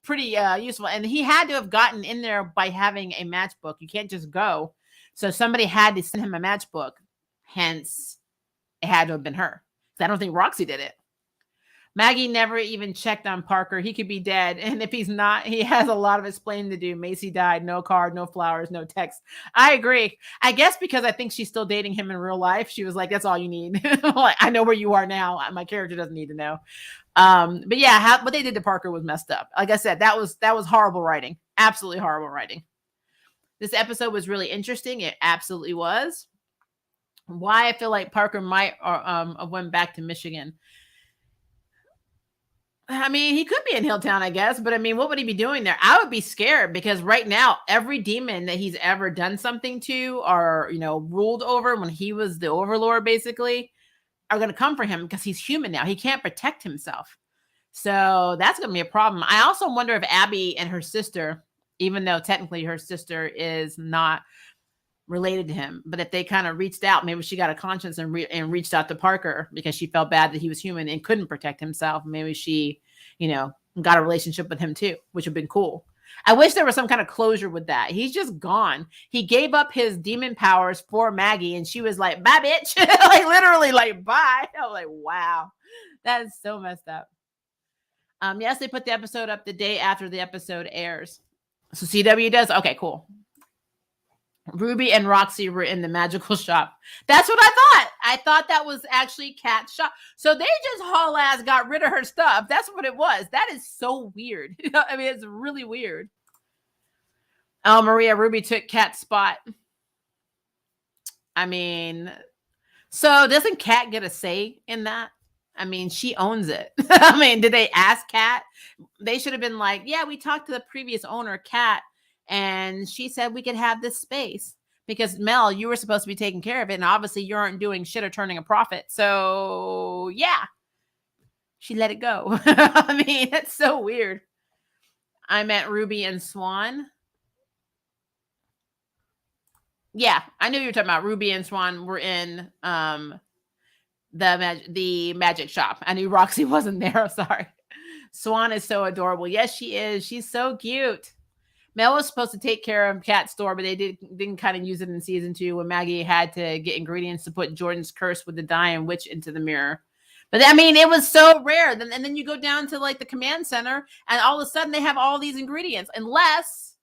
pretty useful. And he had to have gotten in there by having a matchbook. You can't just go. So somebody had to send him a matchbook. Hence, it had to have been her. I don't think Roxy did it. Maggie never even checked on Parker. He could be dead. And if he's not, he has a lot of explaining to do. Macy died. No card, no flowers, no text. I agree. I guess because I think she's still dating him in real life. She was like, that's all you need. Like, I know where you are now. My character doesn't need to know. But yeah, what they did to Parker was messed up. Like I said, that was horrible writing. Absolutely horrible writing. This episode was really interesting. It absolutely was. Why I feel like Parker might went back to Michigan. I mean, he could be in Hilltown, I guess, but I mean, what would he be doing there? I would be scared because right now, every demon that he's ever done something to or, ruled over when he was the overlord, basically, are going to come for him because he's human now. He can't protect himself. So that's going to be a problem. I also wonder if Abby and her sister, even though technically her sister is not related to him, but if they kind of reached out, maybe she got a conscience and reached out to Parker because she felt bad that he was human and couldn't protect himself. Maybe she, got a relationship with him too, which would have been cool. I wish there was some kind of closure with that. He's just gone. He gave up his demon powers for Maggie, and she was like, bye, bitch. Like, literally, like, bye. I was like, wow. That is so messed up. Yes, they put the episode up the day after the episode airs. So CW does? Okay, cool. Ruby and Roxy were in the magical shop. That's what I thought. I thought that was actually Kat's shop. So they just haul ass got rid of her stuff. That's what it was. That is so weird. I mean, it's really weird. Oh, Maria, Ruby took Kat's spot. I mean, so doesn't Kat get a say in that? I mean, she owns it. I mean, did they ask Kat? They should have been like, yeah, we talked to the previous owner, Kat, and she said we could have this space because Mel, you were supposed to be taking care of it, and obviously you aren't doing shit or turning a profit. So yeah, she let it go. I mean, that's so weird. I met Ruby and Swan. Yeah, I knew you were talking about Ruby and Swan were in the magic shop. I knew Roxy wasn't there. Sorry. Swan is so adorable. Yes, she is. She's so cute. Mel was supposed to take care of Kat's store, but they didn't kind of use it in season 2 when Maggie had to get ingredients to put Jordan's curse with the dying witch into the mirror. But I mean, it was so rare. And then you go down to like the command center, and all of a sudden they have all these ingredients, unless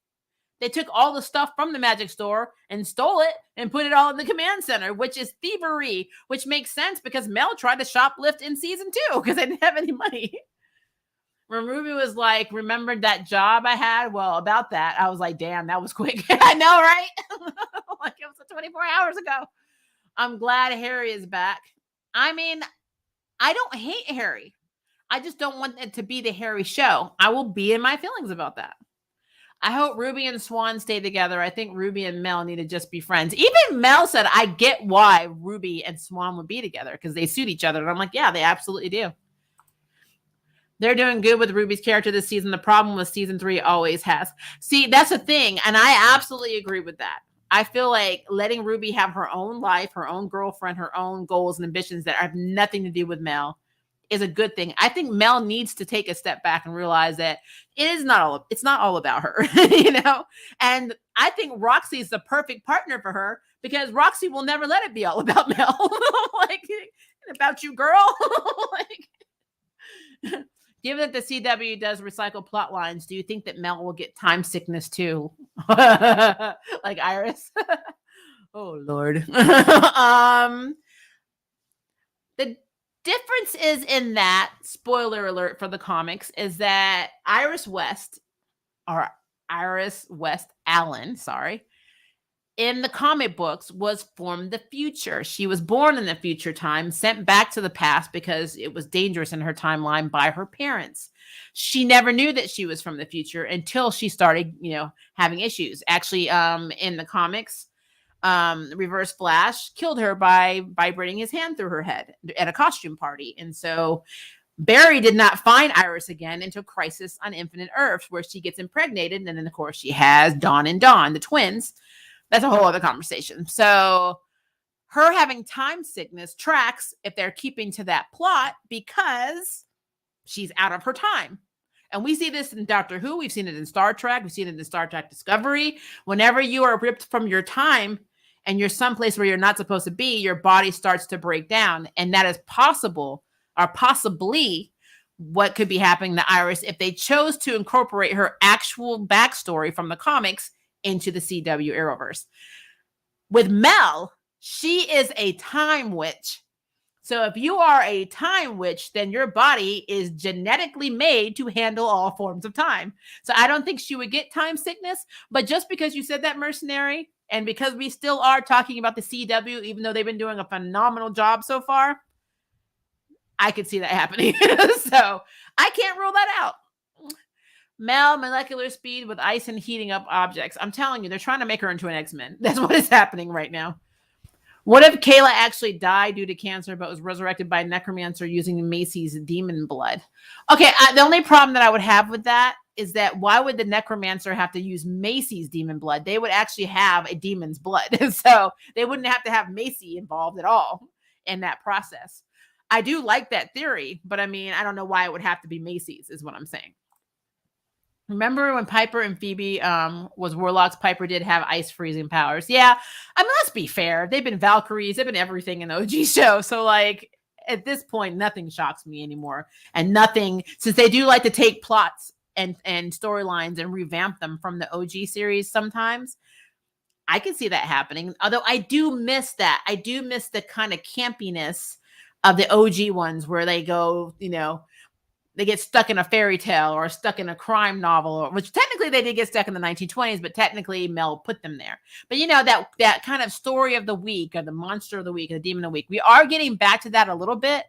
they took all the stuff from the magic store and stole it and put it all in the command center, which is thievery, which makes sense because Mel tried to shoplift in season 2 because they didn't have any money. When Ruby was like, remembered that job I had? Well, about that, I was like, damn, that was quick. I know, right? Like it was 24 hours ago. I'm glad Harry is back. I mean, I don't hate Harry. I just don't want it to be the Harry show. I will be in my feelings about that. I hope Ruby and Swan stay together. I think Ruby and Mel need to just be friends. Even Mel said, I get why Ruby and Swan would be together because they suit each other. And I'm like, yeah, they absolutely do. They're doing good with Ruby's character this season. The problem with season 3 always has. See, that's the thing. And I absolutely agree with that. I feel like letting Ruby have her own life, her own girlfriend, her own goals and ambitions that have nothing to do with Mel is a good thing. I think Mel needs to take a step back and realize that it's not all about her, you know? And I think Roxy is the perfect partner for her because Roxy will never let it be all about Mel. Like, about you, girl. Like, given that the CW does recycle plot lines, do you think that Mel will get time sickness too? Like Iris? Oh, Lord. The difference is in that, spoiler alert for the comics, is that Iris West Allen, in the comic books was from the future. She was born in the future time, sent back to the past because it was dangerous in her timeline by her parents. She never knew that she was from the future until she started, having issues. Actually, in the comics, Reverse Flash killed her by vibrating his hand through her head at a costume party. And so Barry did not find Iris again until Crisis on Infinite Earths, where she gets impregnated. And then, of course, she has Dawn and Dawn, the twins. That's a whole other conversation. So her having time sickness tracks if they're keeping to that plot because she's out of her time. And we see this in Doctor Who. We've seen it in Star Trek. We've seen it in Star Trek Discovery. Whenever you are ripped from your time and you're someplace where you're not supposed to be, your body starts to break down. And that is possible or possibly what could be happening to Iris if they chose to incorporate her actual backstory from the comics into the CW Arrowverse. With Mel, she is a time witch. So if you are a time witch, then your body is genetically made to handle all forms of time. So I don't think she would get time sickness. But just because you said that, Mercenary, and because we still are talking about the CW, even though they've been doing a phenomenal job so far, I could see that happening. So I can't rule that out. Mel, molecular speed with ice and heating up objects. I'm telling you, they're trying to make her into an X-Men. That's what is happening right now. What if Kayla actually died due to cancer but was resurrected by a necromancer using Macy's demon blood? Okay, the only problem that I would have with that is that why would the necromancer have to use Macy's demon blood? They would actually have a demon's blood. So they wouldn't have to have Macy involved at all in that process. I do like that theory, but I mean, I don't know why it would have to be Macy's is what I'm saying. Remember when Piper and Phoebe was warlocks? Piper did have ice freezing powers. Yeah, I mean, let's be fair. They've been Valkyries. They've been everything in the OG show. So like at this point, nothing shocks me anymore. And nothing, since they do like to take plots and storylines and revamp them from the OG series sometimes. I can see that happening. Although I do miss that. I do miss the kind of campiness of the OG ones where they go, they get stuck in a fairy tale or stuck in a crime novel, which technically they did get stuck in the 1920s, but technically Mel put them there. But that kind of story of the week or the monster of the week or the demon of the week, we are getting back to that a little bit,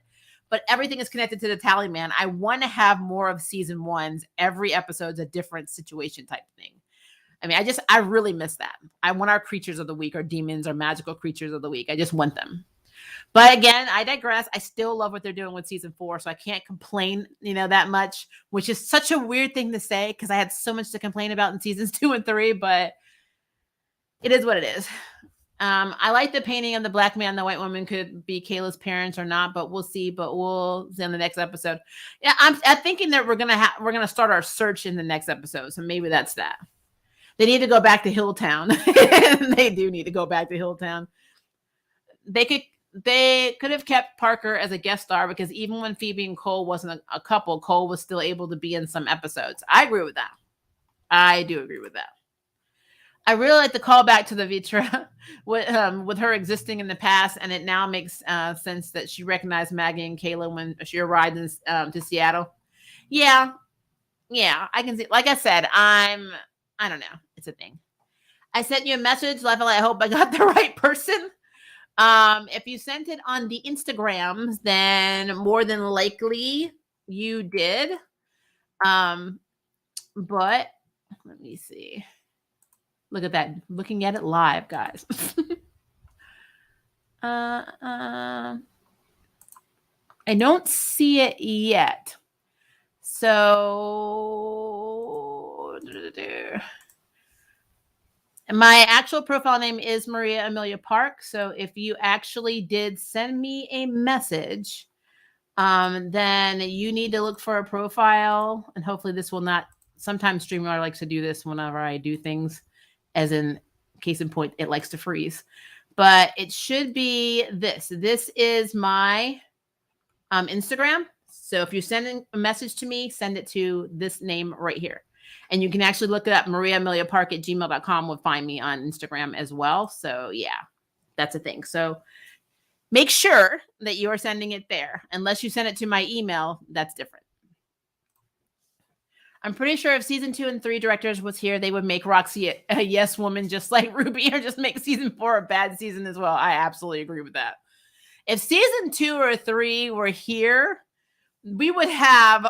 but everything is connected to the tally man. I want to have more of season one's. Every episode's a different situation type thing. I mean, I really miss that. I want our creatures of the week, our demons, our magical creatures of the week. I just want them. But again, I digress. I still love what they're doing with season 4, so I can't complain, that much, which is such a weird thing to say because I had so much to complain about in seasons 2 and 3, but it is what it is. I like the painting of the black man, the white woman could be Kayla's parents or not, but we'll see. But we'll see in the next episode. Yeah, I'm thinking that we're gonna start our search in the next episode, so maybe that's that. They need to go back to Hilltown. They do need to go back to Hilltown. They could have kept Parker as a guest star because even when Phoebe and Cole wasn't a couple, Cole was still able to be in some episodes. I agree with that. I do agree with that. I really like the callback to the Vitra with her existing in the past, and it now makes sense that she recognized Maggie and Michaela when she arrived to Seattle. Yeah, I can see. Like I said, I don't know. It's a thing. I sent you a message, Level. I hope I got the right person. If you sent it on the Instagrams, then more than likely you did. But let me see. Look at that. Looking at it live, guys. I don't see it yet. So my actual profile name is Maria Amelia Park. So if you actually did send me a message, then you need to look for a profile, and hopefully this will not. Sometimes StreamYard likes to do this whenever I do things, as in case in point, it likes to freeze. But it should be this. This is my Instagram. So if you're sending a message to me, send it to this name right here. And you can actually look it up. mariaameliapark@gmail.com will find me on Instagram as well. So yeah, that's a thing. So make sure that you are sending it there. Unless you send it to my email, that's different. I'm pretty sure if season 2 and 3 directors was here, they would make Roxy a yes woman just like Ruby, or just make season 4 a bad season as well. I absolutely agree with that. If season 2 or 3 were here, we would have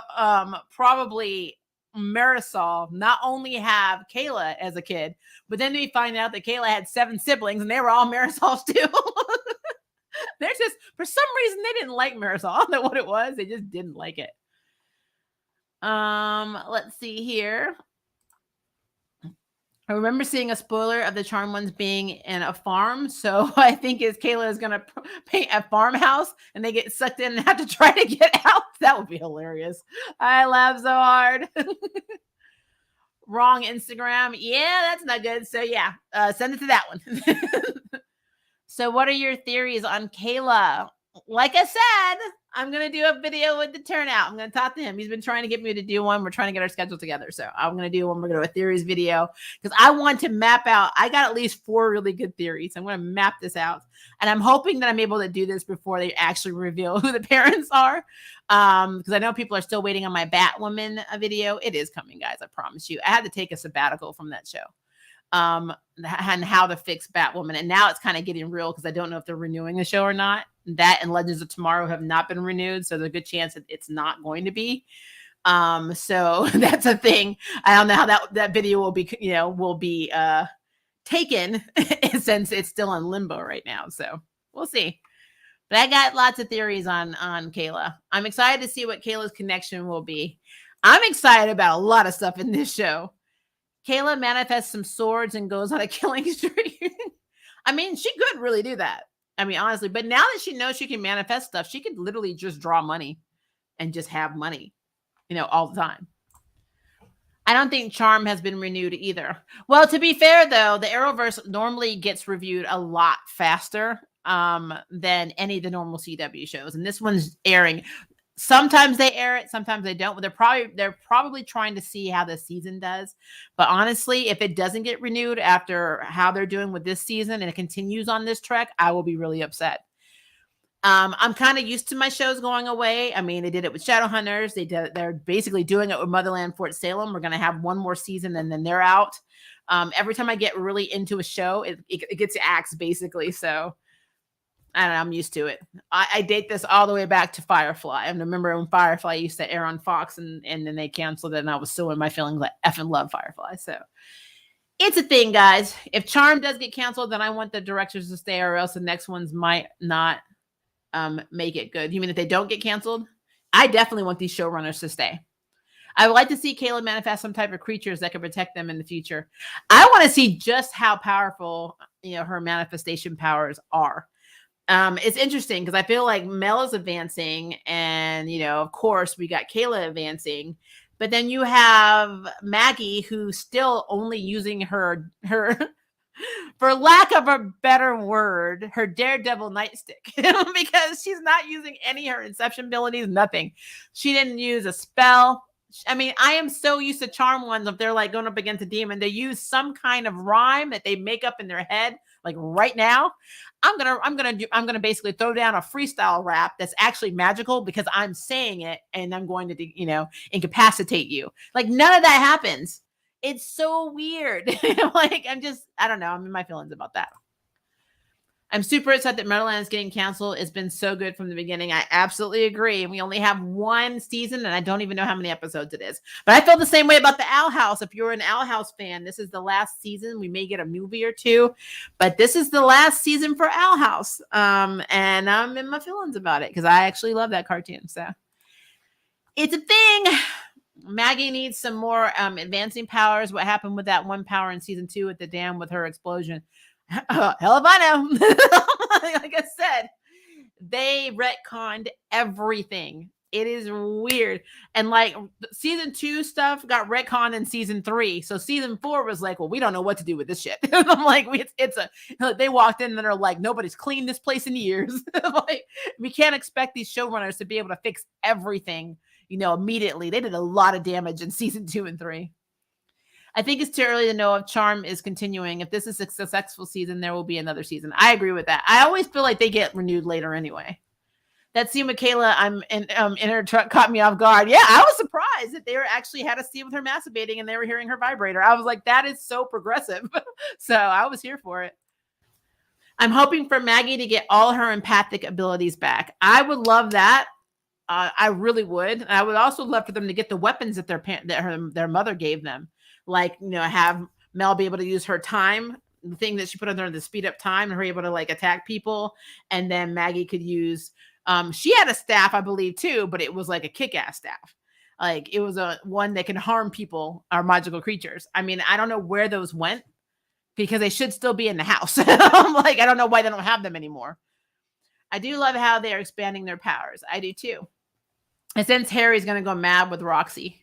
probably Marisol not only have Kayla as a kid, but then we find out that Kayla had 7 siblings and they were all Marisol's too. They're just, for some reason, they didn't like Marisol. I don't know what it was. They just didn't like it. Let's see here. I remember seeing a spoiler of the Charmed Ones being in a farm. So I think Kayla is going to paint a farmhouse and they get sucked in and have to try to get out. That would be hilarious. I laugh so hard. Wrong Instagram. Yeah, that's not good. So yeah, send it to that one. So what are your theories on Kayla? Like I said, I'm going to do a video with the turnout. I'm going to talk to him. He's been trying to get me to do one. We're trying to get our schedule together. So I'm going to do one. We're going to do a theories video because I want to map out. I got at least 4 really good theories. I'm going to map this out. And I'm hoping that I'm able to do this before they actually reveal who the parents are. Because I know people are still waiting on my Batwoman video. It is coming, guys. I promise you. I had to take a sabbatical from that show. And how to fix Batwoman. And now it's kind of getting real because I don't know if they're renewing the show or not. That and Legends of Tomorrow have not been renewed, so there's a good chance that it's not going to be. So that's a thing. I don't know how that video will be, taken since it's still in limbo right now. So we'll see. But I got lots of theories on Kayla. I'm excited to see what Kayla's connection will be. I'm excited about a lot of stuff in this show. Kayla manifests some swords and goes on a killing streak. I mean, she could really do that. I mean, honestly, but now that she knows she can manifest stuff, she could literally just draw money and just have money, all the time. I don't think Charm has been renewed either. Well, to be fair though, the Arrowverse normally gets reviewed a lot faster than any of the normal CW shows, and this one's airing. Sometimes they air it, sometimes they don't. But they're probably trying to see how this season does. But honestly, if it doesn't get renewed after how they're doing with this season and it continues on this track, I will be really upset. I'm kind of used to my shows going away. I mean, they did it with Shadowhunters. They're basically doing it with Motherland Fort Salem. We're gonna have one more season and then they're out. Every time I get really into a show, it gets axed basically. So I don't know, I'm used to it. I date this all the way back to Firefly. I remember when Firefly used to air on Fox and then they canceled it, and I was still in my feelings like effing love Firefly. So it's a thing, guys. If Charm does get canceled, then I want the directors to stay, or else the next ones might not make it good. You mean if they don't get canceled? I definitely want these showrunners to stay. I would like to see Kayla manifest some type of creatures that can protect them in the future. I want to see just how powerful, her manifestation powers are. It's interesting because I feel like Mel is advancing, and of course we got Kayla advancing, but then you have Maggie who's still only using her for lack of a better word, her daredevil nightstick, because she's not using any of her inception abilities, nothing. She didn't use a spell. I mean, I am so used to charm ones. If they're like going up against a demon, they use some kind of rhyme that they make up in their head. Like right now, I'm gonna basically throw down a freestyle rap that's actually magical because I'm saying it, and I'm going to incapacitate you. Like none of that happens. It's so weird. Like I don't know. I'm in my feelings about that. I'm super upset that Motherland is getting canceled. It's been so good from the beginning. I absolutely agree. We only have one season, and I don't even know how many episodes it is. But I feel the same way about the Owl House. If you're an Owl House fan, this is the last season. We may get a movie or two, but this is the last season for Owl House. And I'm in my feelings about it because I actually love that cartoon. So it's a thing. Maggie needs some more advancing powers. What happened with that one power in season 2 at the dam with her explosion? Hell if I know. Like I said, they retconned everything. It is weird. And like season 2 stuff got retconned in season 3. So season 4 was like, well, we don't know what to do with this shit. I'm like, they walked in and they're like, nobody's cleaned this place in years. Like, we can't expect these showrunners to be able to fix everything, immediately. They did a lot of damage in season 2 and 3. I think it's too early to know if Charm is continuing. If this is a successful season, there will be another season. I agree with that. I always feel like they get renewed later anyway. That scene with Michaela, in her truck caught me off guard. Yeah, I was surprised that they actually had a scene with her masturbating and they were hearing her vibrator. I was like, that is so progressive. So I was here for it. I'm hoping for Maggie to get all her empathic abilities back. I would love that. I really would. I would also love for them to get the weapons that their mother gave them. Like, have Mel be able to use her time, the thing that she put on there to speed up time, and her able to like attack people. And then Maggie could use, she had a staff, I believe too, but it was like a kick-ass staff. Like it was one that can harm people or magical creatures. I mean, I don't know where those went because they should still be in the house. I'm like, I don't know why they don't have them anymore. I do love how they are expanding their powers. I do too. And since Harry's going to go mad with Roxy,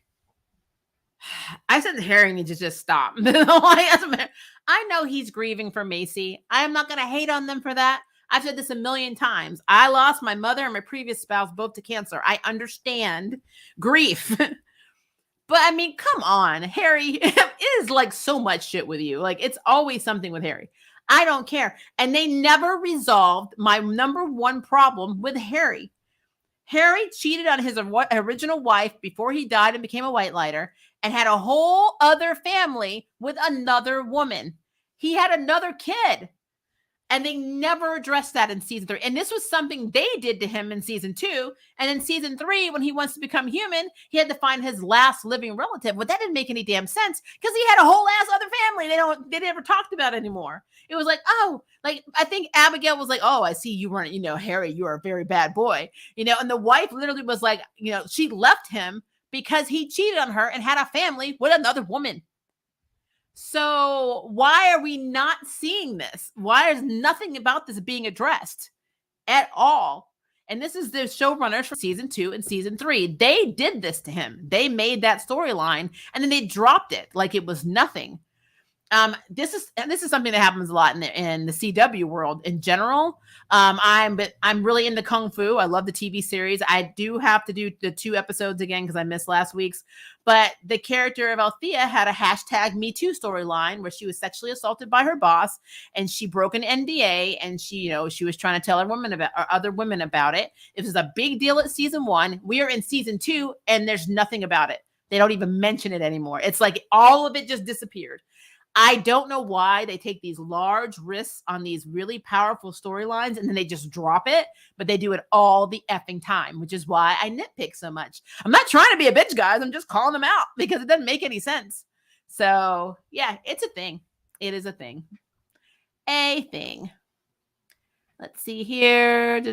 I said Harry needs to just stop. I know he's grieving for Macy. I am not going to hate on them for that. I've said this a million times. I lost my mother and my previous spouse both to cancer. I understand grief. But I mean, come on, Harry. It is like so much shit with you. Like it's always something with Harry. I don't care. And they never resolved my number one problem with Harry. Harry cheated on his original wife before he died and became a white lighter and had a whole other family with another woman. He had another kid. And they never addressed that in season 3. And this was something they did to him in season 2. And in season 3, when he wants to become human, he had to find his last living relative. Well, that didn't make any damn sense because he had a whole ass other family they never talked about anymore. It was like, oh, like I think Abigail was like, oh, I see you weren't, Harry, you are a very bad boy. And the wife literally was like, she left him because he cheated on her and had a family with another woman. So why are we not seeing this? Why is nothing about this being addressed at all? And this is the showrunners for season 2 and season 3. They did this to him. They made that storyline and then they dropped it like it was nothing. This is something that happens a lot in the CW world in general. I'm really into Kung Fu. I love the TV series. I do have to do the 2 episodes again because I missed last week's. But the character of Althea had a hashtag Me Too storyline where she was sexually assaulted by her boss, and she broke an NDA, and she was trying to tell other women about it. It was a big deal at season 1. We are in season 2, and there's nothing about it. They don't even mention it anymore. It's like all of it just disappeared. I don't know why they take these large risks on these really powerful storylines and then they just drop it, but they do it all the effing time, which is why I nitpick so much. I'm not trying to be a bitch, guys. I'm just calling them out because it doesn't make any sense. So, yeah, it's a thing. It is a thing. A thing. Let's see here. That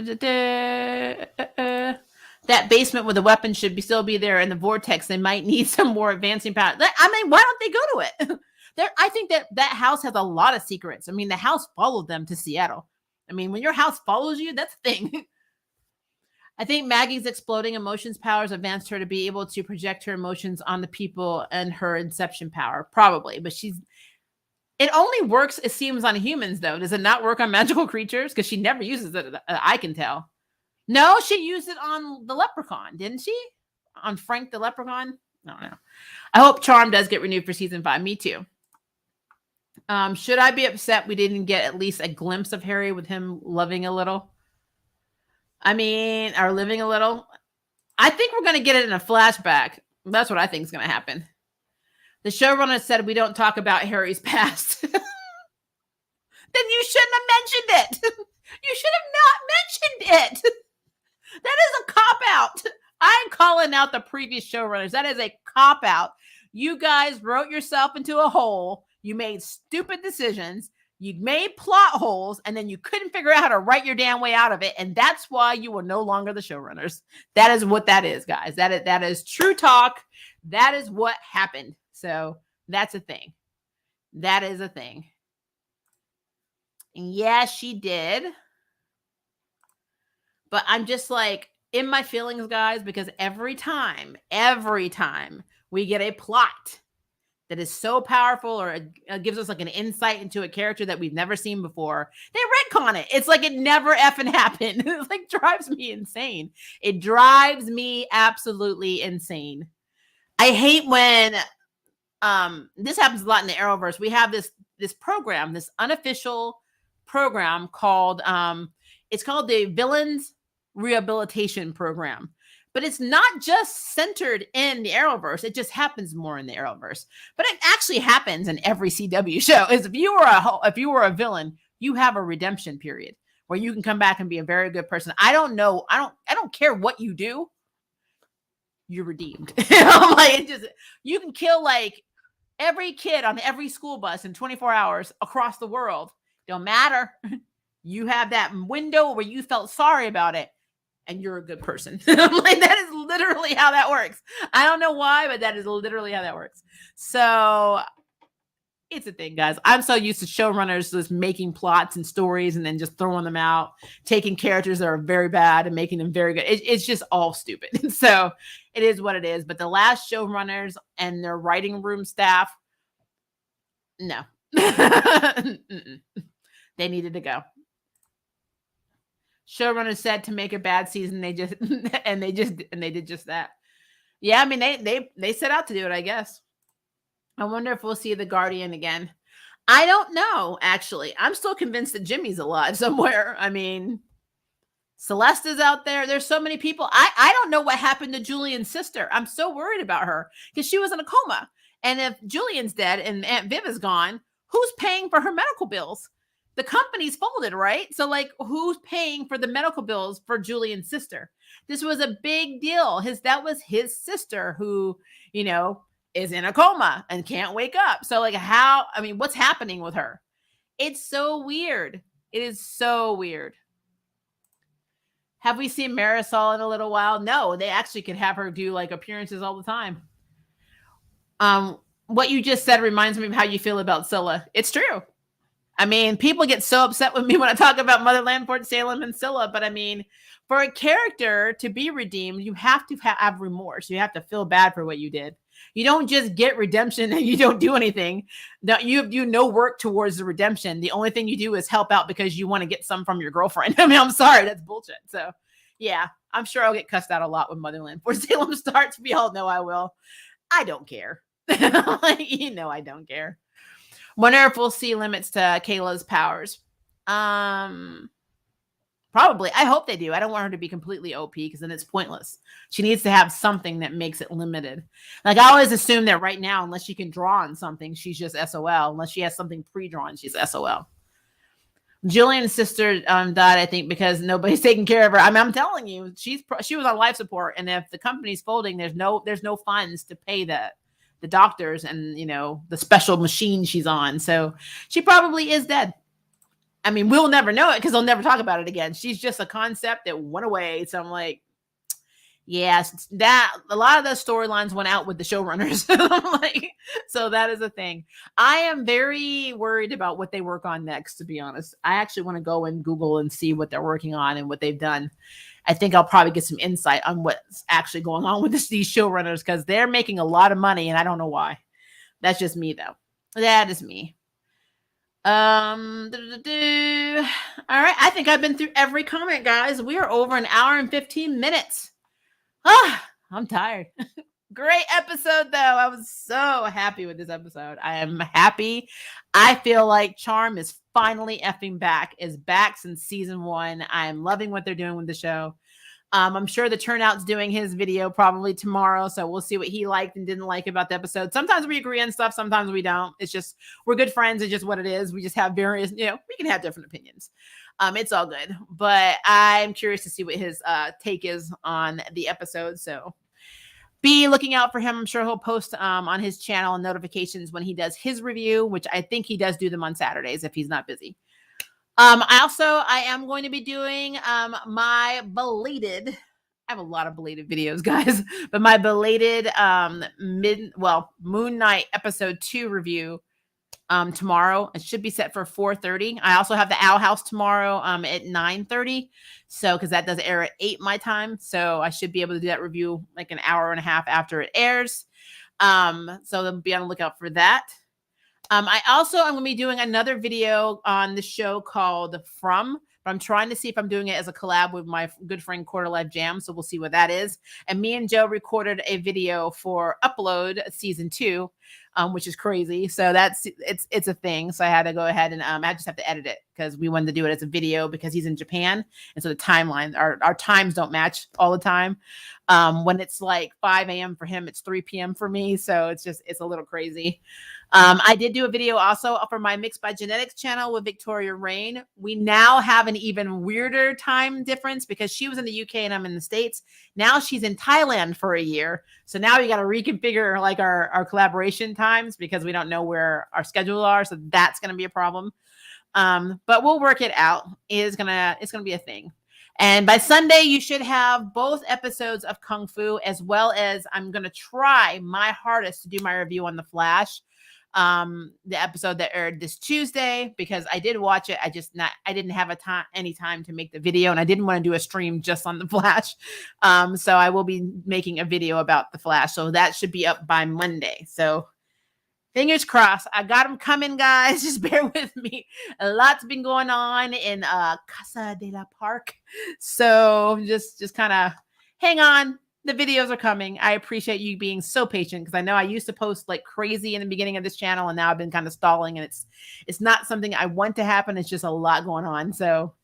basement with the weapon should still be there in the vortex. They might need some more advancing power. I mean, why don't they go to it? I think that house has a lot of secrets. I mean, the house followed them to Seattle. I mean, when your house follows you, that's a thing. I think Maggie's exploding emotions powers advanced her to be able to project her emotions on the people and her inception power, probably. But it only works, it seems, on humans, though. Does it not work on magical creatures? Because she never uses it, I can tell. No, she used it on the leprechaun, didn't she? On Frank the leprechaun? I don't know. I hope Charm does get renewed for season 5. Me too. Should I be upset we didn't get at least a glimpse of Harry with him loving a little? I mean, or living a little? I think we're going to get it in a flashback. That's what I think is going to happen. The showrunner said we don't talk about Harry's past. Then you shouldn't have mentioned it. You should have not mentioned it. That is a cop-out. I'm calling out the previous showrunners. That is a cop-out. You guys wrote yourself into a hole. You made stupid decisions. You made plot holes, and then you couldn't figure out how to write your damn way out of it. And that's why you were no longer the showrunners. That is what that is, guys. That is true talk. That is what happened. So that's a thing. That is a thing. And yeah, she did. But I'm just like in my feelings, guys, because every time we get a plot that is so powerful or it gives us like an insight into a character that we've never seen before, they retcon it. It's like it never effing happened. It like drives me insane. It drives me absolutely insane. I hate when this happens a lot in the Arrowverse. We have this program, this unofficial program called it's called the Villains Rehabilitation Program. But it's not just centered in the Arrowverse. It just happens more in the Arrowverse. But it actually happens in every CW show. Is if you were a villain, you have a redemption period where you can come back and be a very good person. I don't know. I don't care what you do. You're redeemed. Like you can kill like every kid on every school bus in 24 hours across the world. Don't matter. You have that window where you felt sorry about it. And you're a good person. Like, that is literally how that works. I don't know why, but that is literally how that works. So it's a thing, guys. I'm so used to showrunners just making plots and stories and then just throwing them out, taking characters that are very bad and making them very good. It's just all stupid. So it is what it is. But the last showrunners and their writing room staff, no. They needed to go. Showrunners said to make a bad season, they did just that. Yeah, I mean they set out to do it, I guess. I wonder if we'll see the Guardian again. I don't know, actually. I'm still convinced that Jimmy's alive somewhere. I mean, Celeste is out there. There's so many people. I don't know what happened to Julian's sister. I'm so worried about her because she was in a coma. And if Julian's dead and Aunt Viv is gone, who's paying for her medical bills? The company's folded, right? So like who's paying for the medical bills for Julian's sister? This was a big deal. That was his sister who, is in a coma and can't wake up. So like what's happening with her? It's so weird. It is so weird. Have we seen Marisol in a little while? No, they actually could have her do like appearances all the time. What you just said reminds me of how you feel about Scylla. It's true. I mean, people get so upset with me when I talk about Motherland, Port Salem, and Scylla, but I mean, for a character to be redeemed, you have to have remorse. You have to feel bad for what you did. You don't just get redemption and you don't do anything. No, you do no work towards the redemption. The only thing you do is help out because you want to get some from your girlfriend. I mean, I'm sorry, that's bullshit. So, yeah, I'm sure I'll get cussed out a lot when Motherland, Port Salem starts. We all know I will. I don't care. I don't care. Wonder if we'll see limits to Kayla's powers. Probably. I hope they do. I don't want her to be completely OP because then it's pointless. She needs to have something that makes it limited. Like I always assume that right now, unless she can draw on something, she's just SOL. Unless she has something pre-drawn, she's SOL. Jillian's sister died, I think, because nobody's taking care of her. I mean, I'm telling you, she was on life support, and if the company's folding, there's no funds to pay the doctors and the special machine she's on. So she probably is dead. I mean, we'll never know it because they'll never talk about it again. She's just a concept that went away. So I'm like, yes, that a lot of those storylines went out with the showrunners. Like, so that is a thing. I am very worried about what they work on next, to be honest. I actually want to go and Google and see what they're working on and what they've done. I think I'll probably get some insight on what's actually going on with these showrunners because they're making a lot of money and I don't know why. That's just me, though. That is me. All right. I think I've been through every comment, guys. We are over an hour and 15 minutes. I'm tired. Great episode, though. I was so happy with this episode. I am happy. I feel like Charm is finally effing back. Is back since season 1. I am loving what they're doing with the show. I'm sure the Turnout's doing his video probably tomorrow, so we'll see what he liked and didn't like about the episode. Sometimes we agree on stuff, sometimes we don't. It's just we're good friends. It's just what it is. We just have various, we can have different opinions. It's all good, but I'm curious to see what his take is on the episode. So be looking out for him. I'm sure he'll post on his channel and notifications when he does his review, which I think he does do them on Saturdays if he's not busy. I am going to be doing my belated, I have a lot of belated videos, guys, but my belated Moon Knight episode 2 review tomorrow. It should be set for 4:30. I also have the Owl House tomorrow at 9:30. So because that does air at 8 my time. So I should be able to do that review like an hour and a half after it airs. So they'll be on the lookout for that. I'm going to be doing another video on the show called From, but I'm trying to see if I'm doing it as a collab with my good friend Quarter Life Jam. So we'll see what that is. And me and Joe recorded a video for Upload season 2, which is crazy. So it's a thing. So I had to go ahead and I just have to edit it because we wanted to do it as a video because he's in Japan. And so the timeline, our times don't match all the time. When it's like 5 a.m. for him, it's 3 p.m. for me. So it's a little crazy. I did do a video also for my Mixed by Genetics channel with Victoria Rain. We now have an even weirder time difference because she was in the UK and I'm in the States. Now she's in Thailand for a year. So now we got to reconfigure like our collaboration times because we don't know where our schedules are. So that's going to be a problem. But we'll work it out. It's going to be a thing. And by Sunday, you should have both episodes of Kung Fu, as well as I'm going to try my hardest to do my review on The Flash. The episode that aired this Tuesday, because I did watch it. I didn't have any time to make the video, and I didn't want to do a stream just on The Flash. So I will be making a video about The Flash. So that should be up by Monday. So fingers crossed. I got them coming, guys. Just bear with me. A lot's been going on in Casa de la Park. So just kind of hang on. The videos are coming. I appreciate you being so patient because I know I used to post like crazy in the beginning of this channel and now I've been kind of stalling and it's not something I want to happen. It's just a lot going on. So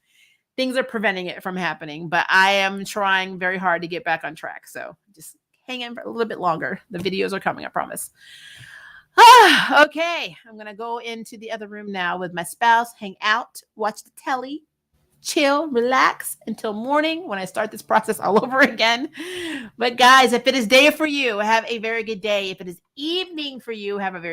things are preventing it from happening, but I am trying very hard to get back on track. So just hang in for a little bit longer. The videos are coming, I promise. Okay. I'm going to go into the other room now with my spouse, hang out, watch the telly, chill, relax until morning when I start this process all over again. But guys, if it is day for you, have a very good day. If it is evening for you, have a very good